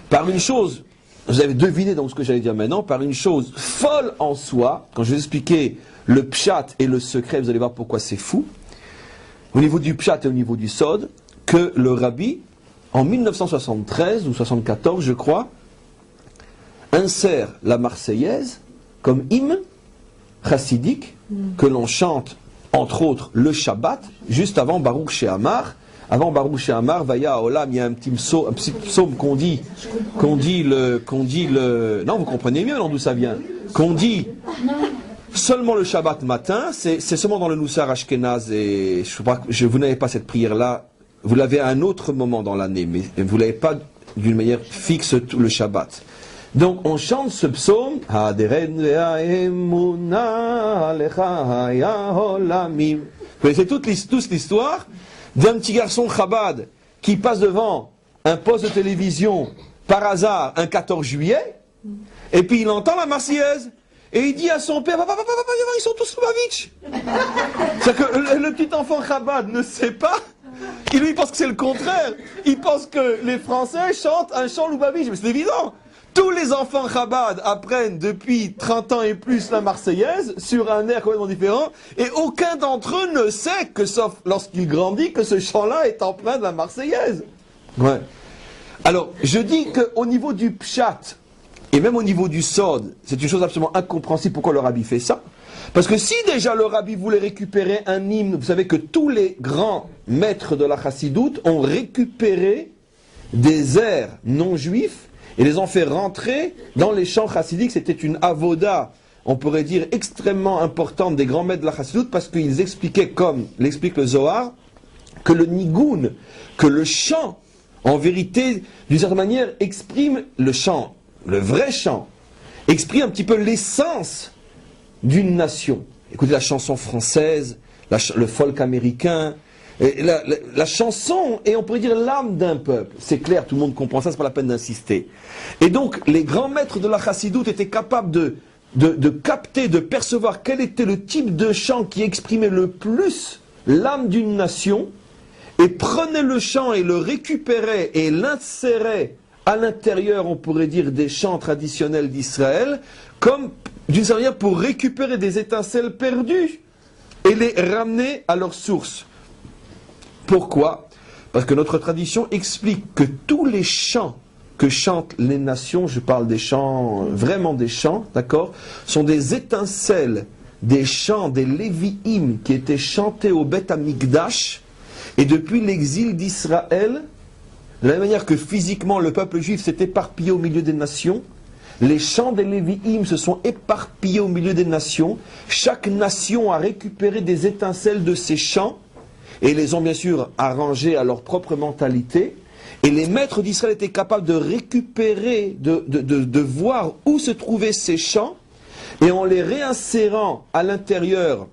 par une chose, vous avez deviné donc ce que j'allais dire maintenant, par une chose folle en soi. Quand je vais vous expliquer le pshat et le secret, vous allez voir pourquoi c'est fou. Au niveau du pshat et au niveau du sod, que le rabbi, en 1973 ou 74 je crois, insère la Marseillaise comme hymne chassidique que l'on chante entre autres le Shabbat, juste avant Baruch She'amar. Avant Baruch She'amar, Vaya Olam, il y a un petit psaume qu'on dit le... Non, vous comprenez mieux, non, d'où ça vient. Qu'on dit seulement le Shabbat matin, c'est seulement dans le Nusar Ashkenaz, et vous n'avez pas cette prière-là, vous l'avez à un autre moment dans l'année, mais vous ne l'avez pas d'une manière fixe tout le Shabbat. Donc on chante ce psaume, vous connaissez tous l'histoire d'un petit garçon Chabad qui passe devant un poste de télévision par hasard un 14 juillet, et puis il entend la Marseillaise, et il dit à son père, papa, ils sont tous Lubavitch. C'est-à-dire que le petit enfant Chabad ne sait pas, il pense que c'est le contraire, il pense que les Français chantent un chant Lubavitch, mais c'est évident. Tous les enfants Chabad apprennent depuis 30 ans et plus la Marseillaise sur un air complètement différent, et aucun d'entre eux ne sait que, sauf lorsqu'il grandit, que ce chant-là est empreint de la Marseillaise. Ouais. Alors, je dis qu'au niveau du pshat, et même au niveau du sod, c'est une chose absolument incompréhensible pourquoi le rabbi fait ça. Parce que si déjà le rabbi voulait récupérer un hymne, vous savez que tous les grands maîtres de la chassidoute ont récupéré des airs non juifs et les ont fait rentrer dans les chants chassidiques. C'était une avoda, on pourrait dire, extrêmement importante des grands maîtres de la chassidoute, parce qu'ils expliquaient, comme l'explique le Zohar, que le nigoun, que le chant, en vérité, d'une certaine manière, exprime le chant, le vrai chant, exprime un petit peu l'essence d'une nation. Écoutez la chanson française, le folk américain, et la chanson est, on pourrait dire, l'âme d'un peuple. C'est clair, tout le monde comprend ça, c'est pas la peine d'insister. Et donc, les grands maîtres de la chassidoute étaient capables de capter, de percevoir quel était le type de chant qui exprimait le plus l'âme d'une nation, et prenaient le chant et le récupéraient et l'inséraient à l'intérieur, on pourrait dire, des chants traditionnels d'Israël, comme d'une certaine manière pour récupérer des étincelles perdues et les ramener à leur source. Pourquoi ? Parce que notre tradition explique que tous les chants que chantent les nations, je parle des chants, vraiment des chants, d'accord, sont des étincelles des chants des Lévi'im qui étaient chantés au Beth Amikdash, et depuis l'exil d'Israël, de la même manière que physiquement le peuple juif s'est éparpillé au milieu des nations, Les chants des Lévi'im se sont éparpillés au milieu des nations. Chaque nation a récupéré des étincelles de ces chants et les ont bien sûr arrangés à leur propre mentalité. Et les maîtres d'Israël étaient capables de récupérer, de voir où se trouvaient ces chants, et en les réinsérant à l'intérieur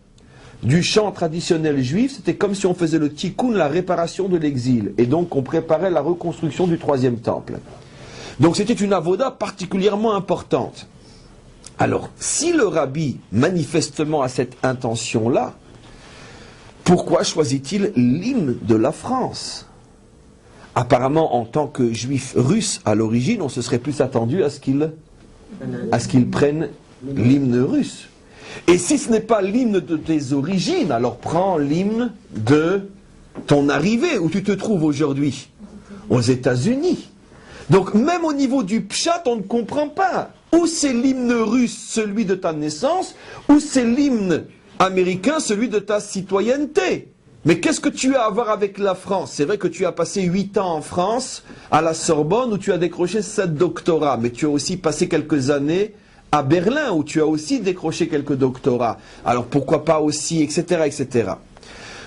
du chant traditionnel juif, c'était comme si on faisait le tikkun, la réparation de l'exil. Et donc on préparait la reconstruction du troisième temple. Donc c'était une avoda particulièrement importante. Alors, si le rabbi manifestement a cette intention-là, pourquoi choisit-il l'hymne de la France? Apparemment, en tant que juif russe à l'origine, on se serait plus attendu à ce qu'il prenne l'hymne russe. Et si ce n'est pas l'hymne de tes origines, alors prends l'hymne de ton arrivée, où tu te trouves aujourd'hui, aux États-Unis. Donc même au niveau du pshat, on ne comprend pas. Ou c'est l'hymne russe, celui de ta naissance, ou c'est l'hymne américain, celui de ta citoyenneté. Mais qu'est-ce que tu as à voir avec la France? C'est vrai que tu as passé 8 ans en France, à la Sorbonne, où tu as décroché 7 doctorats, mais tu as aussi passé quelques années à Berlin, où tu as aussi décroché quelques doctorats. Alors pourquoi pas aussi, etc., etc.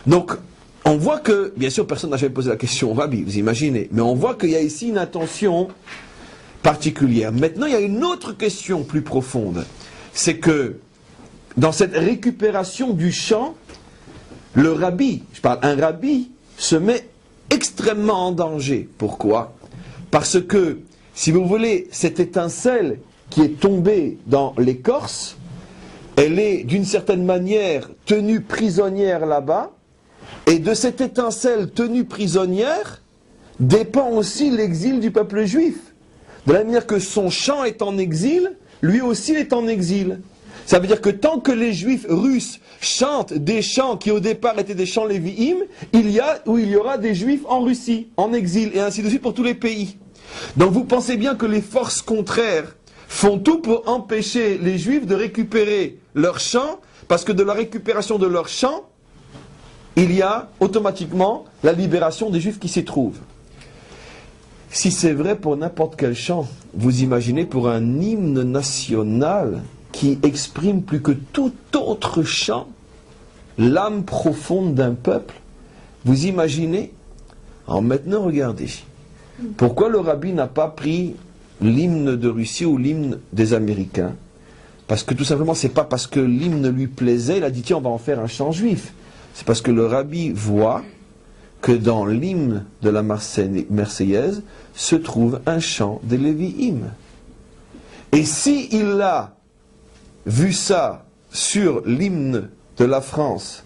Donc, on voit que, bien sûr, personne n'a jamais posé la question au rabbi, vous imaginez, mais on voit qu'il y a ici une intention particulière. Maintenant, il y a une autre question plus profonde. C'est que, dans cette récupération du chant, le rabbi, un rabbi, se met extrêmement en danger. Pourquoi? Parce que, si vous voulez, cette étincelle qui est tombée dans l'écorce, elle est d'une certaine manière tenue prisonnière là-bas, et de cette étincelle tenue prisonnière dépend aussi l'exil du peuple juif. De la manière que son chant est en exil, lui aussi est en exil. Ça veut dire que tant que les juifs russes chantent des chants qui au départ étaient des chants lévi'im, il y aura des juifs en Russie, en exil, et ainsi de suite pour tous les pays. Donc vous pensez bien que les forces contraires font tout pour empêcher les juifs de récupérer leurs chants, parce que de la récupération de leurs chants, il y a automatiquement la libération des juifs qui s'y trouvent. Si c'est vrai pour n'importe quel chant, vous imaginez pour un hymne national qui exprime plus que tout autre chant l'âme profonde d'un peuple, vous imaginez? Alors maintenant regardez, pourquoi le rabbi n'a pas pris l'hymne de Russie ou l'hymne des Américains? Parce que tout simplement c'est pas parce que l'hymne lui plaisait, il a dit tiens on va en faire un chant juif. C'est parce que le rabbi voit que dans l'hymne de la Marseillaise se trouve un chant des Lévi'im. Et si il a vu ça sur l'hymne de la France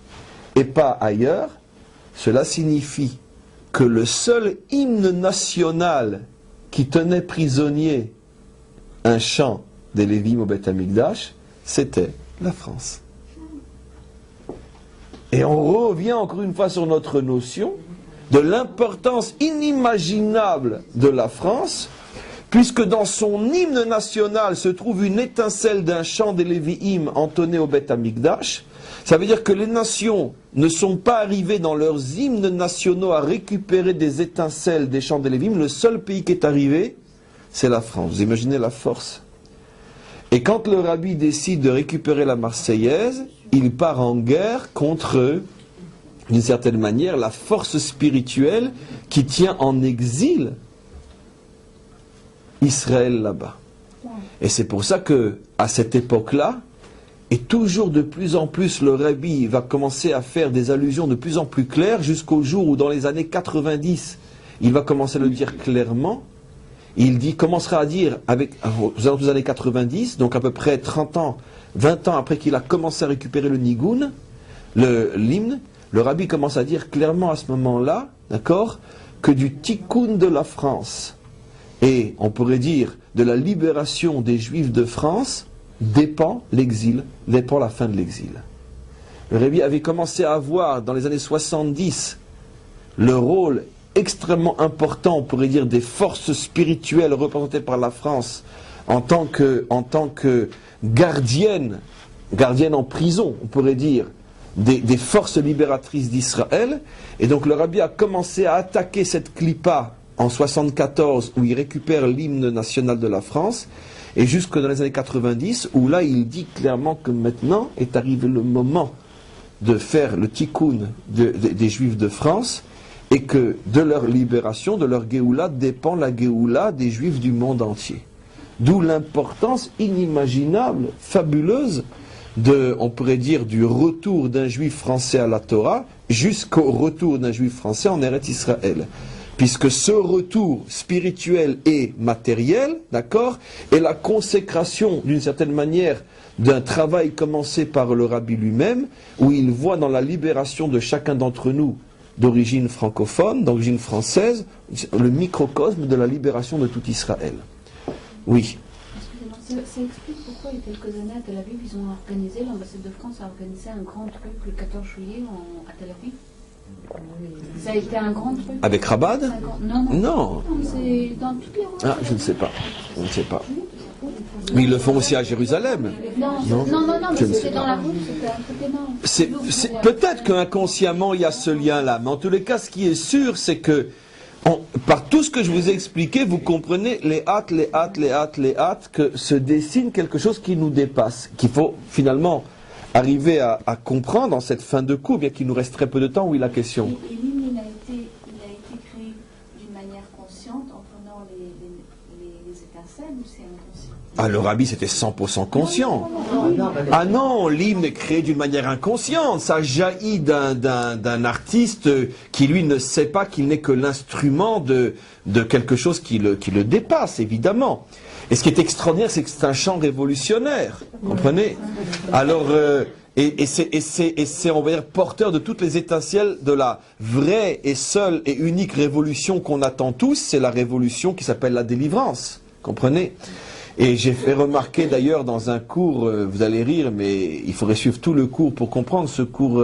et pas ailleurs, cela signifie que le seul hymne national qui tenait prisonnier un chant des Lévi'im au Beth Amikdash, c'était la France. Et on revient encore une fois sur notre notion de l'importance inimaginable de la France, puisque dans son hymne national se trouve une étincelle d'un chant des Lévi'im entonné au Beth Amikdash. Ça veut dire que les nations ne sont pas arrivées dans leurs hymnes nationaux à récupérer des étincelles des chants des Lévi'im. Le seul pays qui est arrivé, c'est la France. Vous imaginez la force? Et quand le rabbi décide de récupérer la Marseillaise, il part en guerre contre, d'une certaine manière, la force spirituelle qui tient en exil Israël là-bas. Et c'est pour ça que, à cette époque-là, et toujours de plus en plus, le rabbi va commencer à faire des allusions de plus en plus claires, jusqu'au jour où, dans les années 90, il va commencer à le dire clairement. Il commencera à dire, aux alentours des années 90, donc à peu près 30 ans, 20 ans après qu'il a commencé à récupérer le nigun, l'hymne, le rabbi commence à dire clairement à ce moment-là, d'accord, que du tikkun de la France, et on pourrait dire de la libération des Juifs de France, dépend l'exil, dépend la fin de l'exil. Le rabbi avait commencé à voir dans les années 70 le rôle extrêmement important, on pourrait dire, des forces spirituelles représentées par la France en tant que gardienne en prison, on pourrait dire, des forces libératrices d'Israël. Et donc le rabbi a commencé à attaquer cette clipa en 74, où il récupère l'hymne national de la France, et jusque dans les années 90, où là il dit clairement que maintenant est arrivé le moment de faire le tikkun des Juifs de France, et que de leur libération, de leur Géoula, dépend la Géoula des Juifs du monde entier. D'où l'importance inimaginable, fabuleuse, on pourrait dire, du retour d'un Juif français à la Torah, jusqu'au retour d'un Juif français en Eretz Israël. Puisque ce retour spirituel et matériel, d'accord, est la consécration, d'une certaine manière, d'un travail commencé par le Rabbi lui-même, où il voit dans la libération de chacun d'entre nous, d'origine francophone, d'origine française, le microcosme de la libération de tout Israël. Oui. Excusez-moi, ça explique pourquoi il y a quelques années à Tel Aviv, ils ont organisé, l'ambassade de France a organisé un grand truc le 14 juillet à Tel Aviv. Ça a été un grand truc. Avec Chabad ? Non. C'est dans toutes les religions. Ah, je ne sais pas. Je ne sais pas. Mais ils le font aussi à Jérusalem. Non, mais c'était dans la route, c'était un truc énorme. Peut-être qu'inconsciemment il y a ce lien-là, mais en tous les cas, ce qui est sûr, c'est que par tout ce que je vous ai expliqué, vous comprenez les hâtes, que se dessine quelque chose qui nous dépasse, qu'il faut finalement arriver à comprendre en cette fin de cours, bien qu'il nous reste très peu de temps. Oui, la question. Et l'hymne, il a été créé d'une manière consciente en prenant les étincelles, ou c'est inconscient? Ah, le Rabbi, c'était 100% conscient. Ah non, l'hymne est créé d'une manière inconsciente. Ça jaillit d'un artiste qui, lui, ne sait pas qu'il n'est que l'instrument de quelque chose qui le dépasse, évidemment. Et ce qui est extraordinaire, c'est que c'est un chant révolutionnaire. Comprenez? Alors, c'est, on va dire, porteur de toutes les étincelles de la vraie et seule et unique révolution qu'on attend tous. C'est la révolution qui s'appelle la délivrance. Comprenez? Et j'ai fait remarquer d'ailleurs dans un cours, vous allez rire, mais il faudrait suivre tout le cours pour comprendre. Ce cours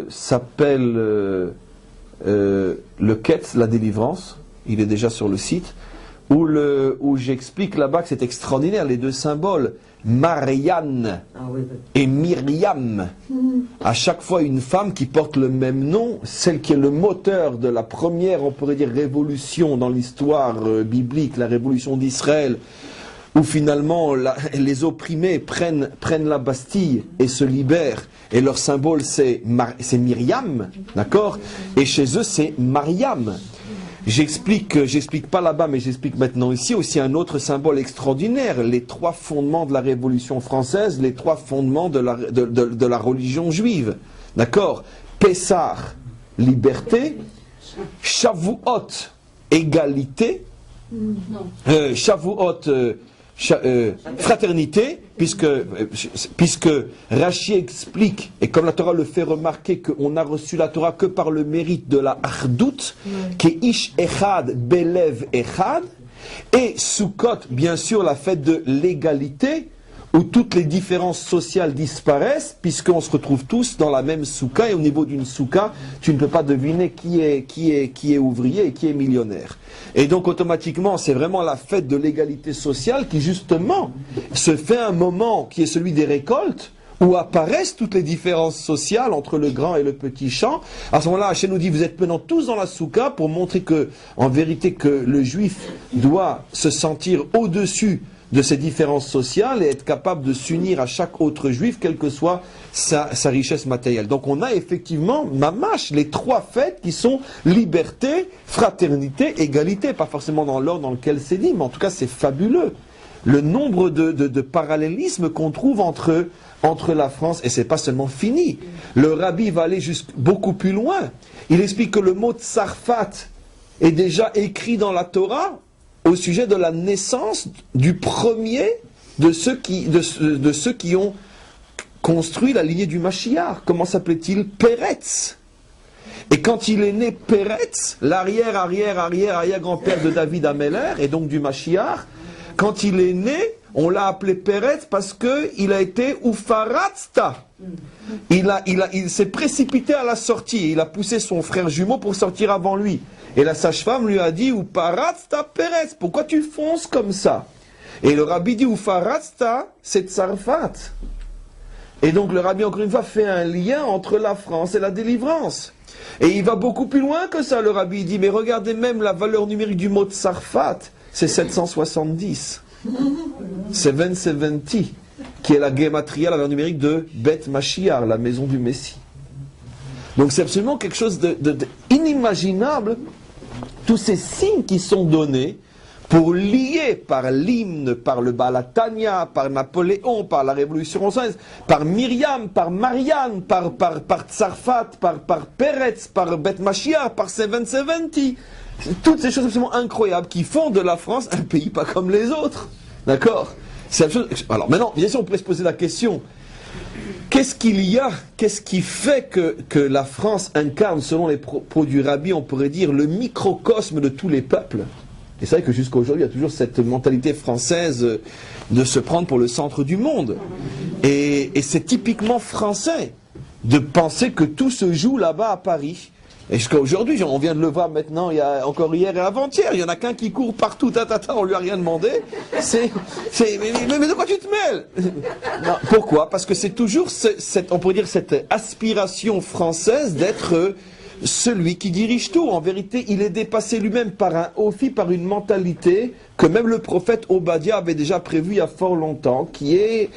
s'appelle le Ketz, la délivrance. Il est déjà sur le site. Où j'explique là-bas que c'est extraordinaire, les deux symboles, Marianne et Myriam. À chaque fois, une femme qui porte le même nom, celle qui est le moteur de la première, on pourrait dire, révolution dans l'histoire biblique, la révolution d'Israël, où finalement les opprimés prennent la Bastille et se libèrent. Et leur symbole, c'est Myriam, d'accord? Et chez eux, c'est Mariam. J'explique pas là-bas, mais j'explique maintenant ici aussi un autre symbole extraordinaire, les trois fondements de la Révolution française, les trois fondements de la religion juive. D'accord? Pessah, liberté, Shavuot, égalité, Shavuot, fraternité, puisque Rashi explique, et comme la Torah le fait remarquer, qu'on a reçu la Torah que par le mérite de la Ardout, qui est Ish Echad, Belev Echad, et Sukkot, bien sûr, la fête de l'égalité, où toutes les différences sociales disparaissent, puisqu'on se retrouve tous dans la même souka, et au niveau d'une souka, tu ne peux pas deviner qui est ouvrier et qui est millionnaire. Et donc automatiquement, c'est vraiment la fête de l'égalité sociale qui justement se fait un moment qui est celui des récoltes, où apparaissent toutes les différences sociales entre le grand et le petit champ. À ce moment-là, Hachem nous dit, vous êtes maintenant tous dans la souka pour montrer que, en vérité, que le juif doit se sentir au-dessus de ces différences sociales et être capable de s'unir à chaque autre juif, quelle que soit sa richesse matérielle. Donc on a effectivement, mamash, les trois fêtes qui sont liberté, fraternité, égalité. Pas forcément dans l'ordre dans lequel c'est dit, mais en tout cas c'est fabuleux. Le nombre de parallélismes qu'on trouve entre la France, et c'est pas seulement fini. Le Rabbi va aller beaucoup plus loin. Il explique que le mot tsarfat est déjà écrit dans la Torah au sujet de la naissance du premier de ceux qui ont construit la lignée du Mashiach. Comment s'appelait-il? Peretz. Et quand il est né Peretz, l'arrière-arrière-arrière-arrière-grand-père de David Ameller, et donc du Mashiach, quand il est né, on l'a appelé Peretz parce qu'il a été Ufaratzta. Il s'est précipité à la sortie. Il a poussé son frère jumeau pour sortir avant lui. Et la sage-femme lui a dit Ufaratzta Peretz, pourquoi tu fonces comme ça? Et le rabbi dit Ufaratzta, c'est Tsarfat. Et donc le rabbi, encore une fois, fait un lien entre la France et la délivrance. Et il va beaucoup plus loin que ça, le rabbi. Il dit, mais regardez même la valeur numérique du mot Tsarfat, c'est 770. 770, qui est la gematria, la valeur numérique de Bet Mashiach, la maison du Messie. Donc c'est absolument quelque chose d'inimaginable, tous ces signes qui sont donnés pour lier par l'hymne, par le Balatania, par Napoléon, par la Révolution française, par Myriam, par Marianne, par Tsarfat, par Peretz, par Bet Mashiach, par 770. Toutes ces choses absolument incroyables qui font de la France un pays pas comme les autres. D'accord? Alors maintenant, bien sûr, on pourrait se poser la question, qu'est-ce qu'il y a, qu'est-ce qui fait que la France incarne, selon les propos du Rabbi, on pourrait dire, le microcosme de tous les peuples? Et c'est vrai que jusqu'à aujourd'hui, il y a toujours cette mentalité française de se prendre pour le centre du monde. Et c'est typiquement français de penser que tout se joue là-bas à Paris. Et jusqu'à aujourd'hui, on vient de le voir maintenant, il y a encore hier et avant-hier, il y en a qu'un qui court partout, on lui a rien demandé. Mais de quoi tu te mêles? Non, pourquoi? Parce que c'est toujours on pourrait dire cette aspiration française d'être celui qui dirige tout. En vérité, il est dépassé lui-même par un ophi, par une mentalité que même le prophète Obadiah avait déjà prévu il y a fort longtemps, qui est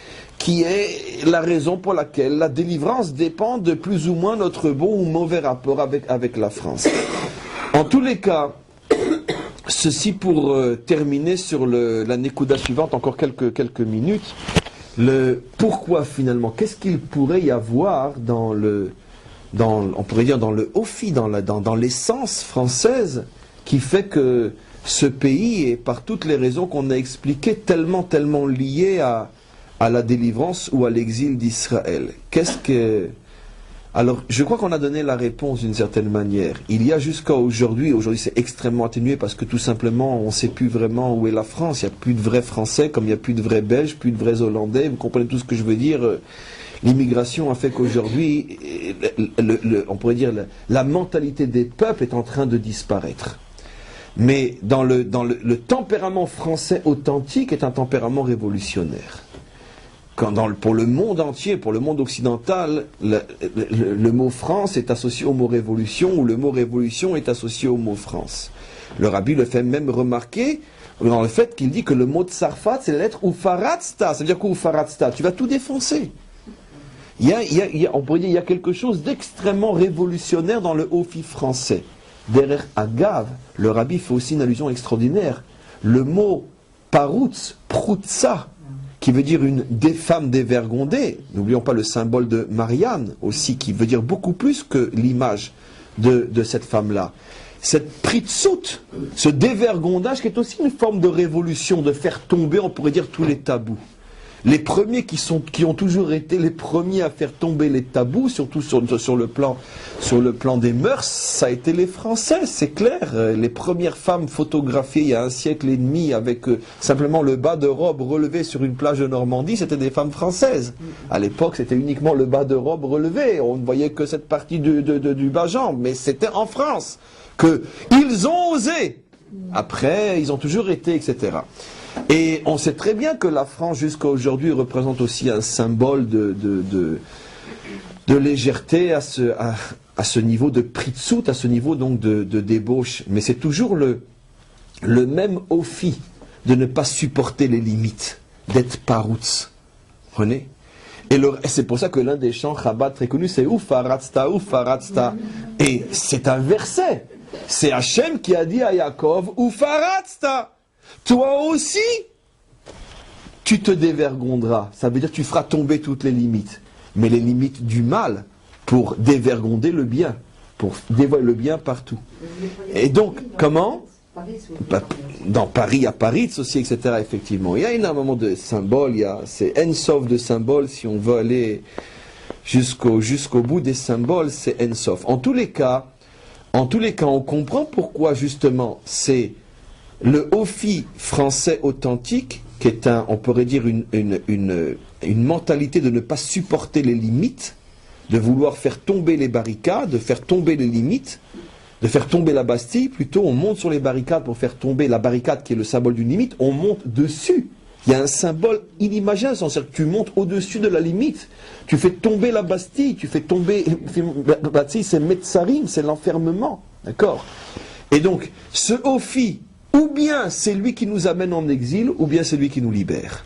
la raison pour laquelle la délivrance dépend de plus ou moins notre bon ou mauvais rapport avec la France. En tous les cas, ceci pour terminer sur la Nekuda suivante, encore quelques minutes, pourquoi finalement, qu'est-ce qu'il pourrait y avoir on pourrait dire dans le ophi, dans l'essence française, qui fait que ce pays est, par toutes les raisons qu'on a expliquées, tellement lié à la délivrance ou à l'exil d'Israël. Alors, je crois qu'on a donné la réponse d'une certaine manière. Il y a jusqu'à aujourd'hui c'est extrêmement atténué parce que tout simplement, on ne sait plus vraiment où est la France. Il n'y a plus de vrais Français, comme il n'y a plus de vrais Belges, plus de vrais Hollandais. Vous comprenez tout ce que je veux dire? L'immigration a fait qu'aujourd'hui, on pourrait dire, la mentalité des peuples est en train de disparaître. Mais le tempérament français authentique est un tempérament révolutionnaire. Pour le monde entier, pour le monde occidental, le mot France est associé au mot révolution, ou le mot révolution est associé au mot France. Le Rabbi le fait même remarquer dans le fait qu'il dit que le mot Tsarfat, c'est la lettre Ufaratsta. Ça veut dire quoi Ufaratsta? Tu vas tout défoncer. On pourrait dire qu'il y a quelque chose d'extrêmement révolutionnaire dans le ophi français. Derrière Agav, le Rabbi fait aussi une allusion extraordinaire. Le mot Parutz, Proutsa, qui veut dire une des femmes dévergondées, n'oublions pas le symbole de Marianne aussi, qui veut dire beaucoup plus que l'image de cette femme-là. Cette pritsout, ce dévergondage qui est aussi une forme de révolution, de faire tomber, on pourrait dire, tous les tabous. Les premiers qui ont toujours été les premiers à faire tomber les tabous, surtout sur le plan des mœurs, ça a été les Français, c'est clair. Les premières femmes photographiées il y a un siècle et demi avec simplement le bas de robe relevé sur une plage de Normandie, c'était des femmes françaises. À l'époque, c'était uniquement le bas de robe relevé, on ne voyait que cette partie du bas-jambe, mais c'était en France qu'ils ont osé. Après, ils ont toujours été, etc. Et on sait très bien que la France, jusqu'à aujourd'hui, représente aussi un symbole de légèreté à ce niveau de pritsout, à ce niveau donc de débauche. Mais c'est toujours le même ophi de ne pas supporter les limites, d'être parouts. Vous comprenez? Et c'est pour ça que l'un des chants Chabad très connus, c'est Ufaratsta, Ufaratsta. Et c'est un verset. C'est Hachem qui a dit à Yaakov, Ufaratsta. Toi aussi, tu te dévergonderas. Ça veut dire que tu feras tomber toutes les limites. Mais les limites du mal pour dévergonder le bien. Pour dévoiler le bien partout. Et donc, comment? Dans Paris, à Paris aussi, etc. Effectivement. Il y a énormément de symboles. C'est Ensof de symboles. Si on veut aller jusqu'au bout des symboles, c'est Ensof. En tous les cas, on comprend pourquoi justement c'est le ophi français authentique, qui est on pourrait dire une mentalité de ne pas supporter les limites, de vouloir faire tomber les barricades, de faire tomber les limites, de faire tomber la Bastille. Plutôt, on monte sur les barricades pour faire tomber la barricade qui est le symbole d'une limite, on monte dessus. Il y a un symbole inimaginable, c'est-à-dire que tu montes au-dessus de la limite, tu fais tomber la Bastille, tu fais tomber... La Bastille, c'est Metzarim, c'est l'enfermement, d'accord? Et donc, ce ophi ou bien c'est lui qui nous amène en exil, ou bien c'est lui qui nous libère.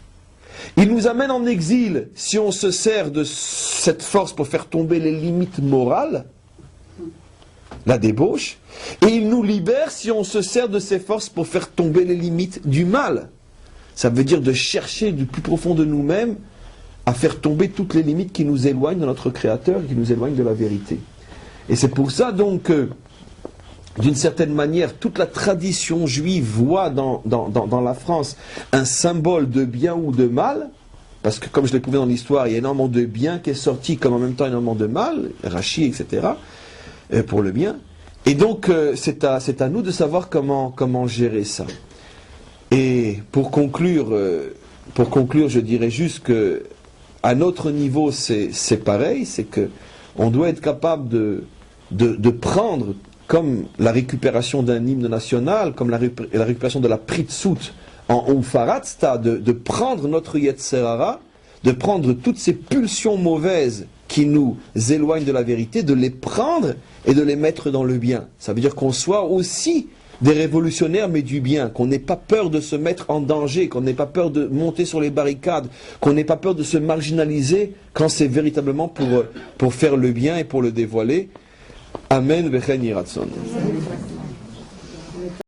Il nous amène en exil si on se sert de cette force pour faire tomber les limites morales, la débauche, et il nous libère si on se sert de ces forces pour faire tomber les limites du mal. Ça veut dire de chercher du plus profond de nous-mêmes à faire tomber toutes les limites qui nous éloignent de notre Créateur, qui nous éloignent de la vérité. Et c'est pour ça donc que, d'une certaine manière, toute la tradition juive voit dans la France un symbole de bien ou de mal, parce que comme je l'ai prouvé dans l'histoire, il y a énormément de bien qui est sorti, comme en même temps énormément de mal, Rachi, etc., pour le bien. Et donc, c'est à nous de savoir comment gérer ça. Et pour conclure, je dirais juste que à notre niveau, c'est pareil, c'est que on doit être capable de prendre, comme la récupération d'un hymne national, comme la récupération de la Pritsout en Oufaratsta, de prendre notre Yetzerara, de prendre toutes ces pulsions mauvaises qui nous éloignent de la vérité, de les prendre et de les mettre dans le bien. Ça veut dire qu'on soit aussi des révolutionnaires, mais du bien, qu'on n'ait pas peur de se mettre en danger, qu'on n'ait pas peur de monter sur les barricades, qu'on n'ait pas peur de se marginaliser quand c'est véritablement pour faire le bien et pour le dévoiler. Amen. V'chen Yiratzon.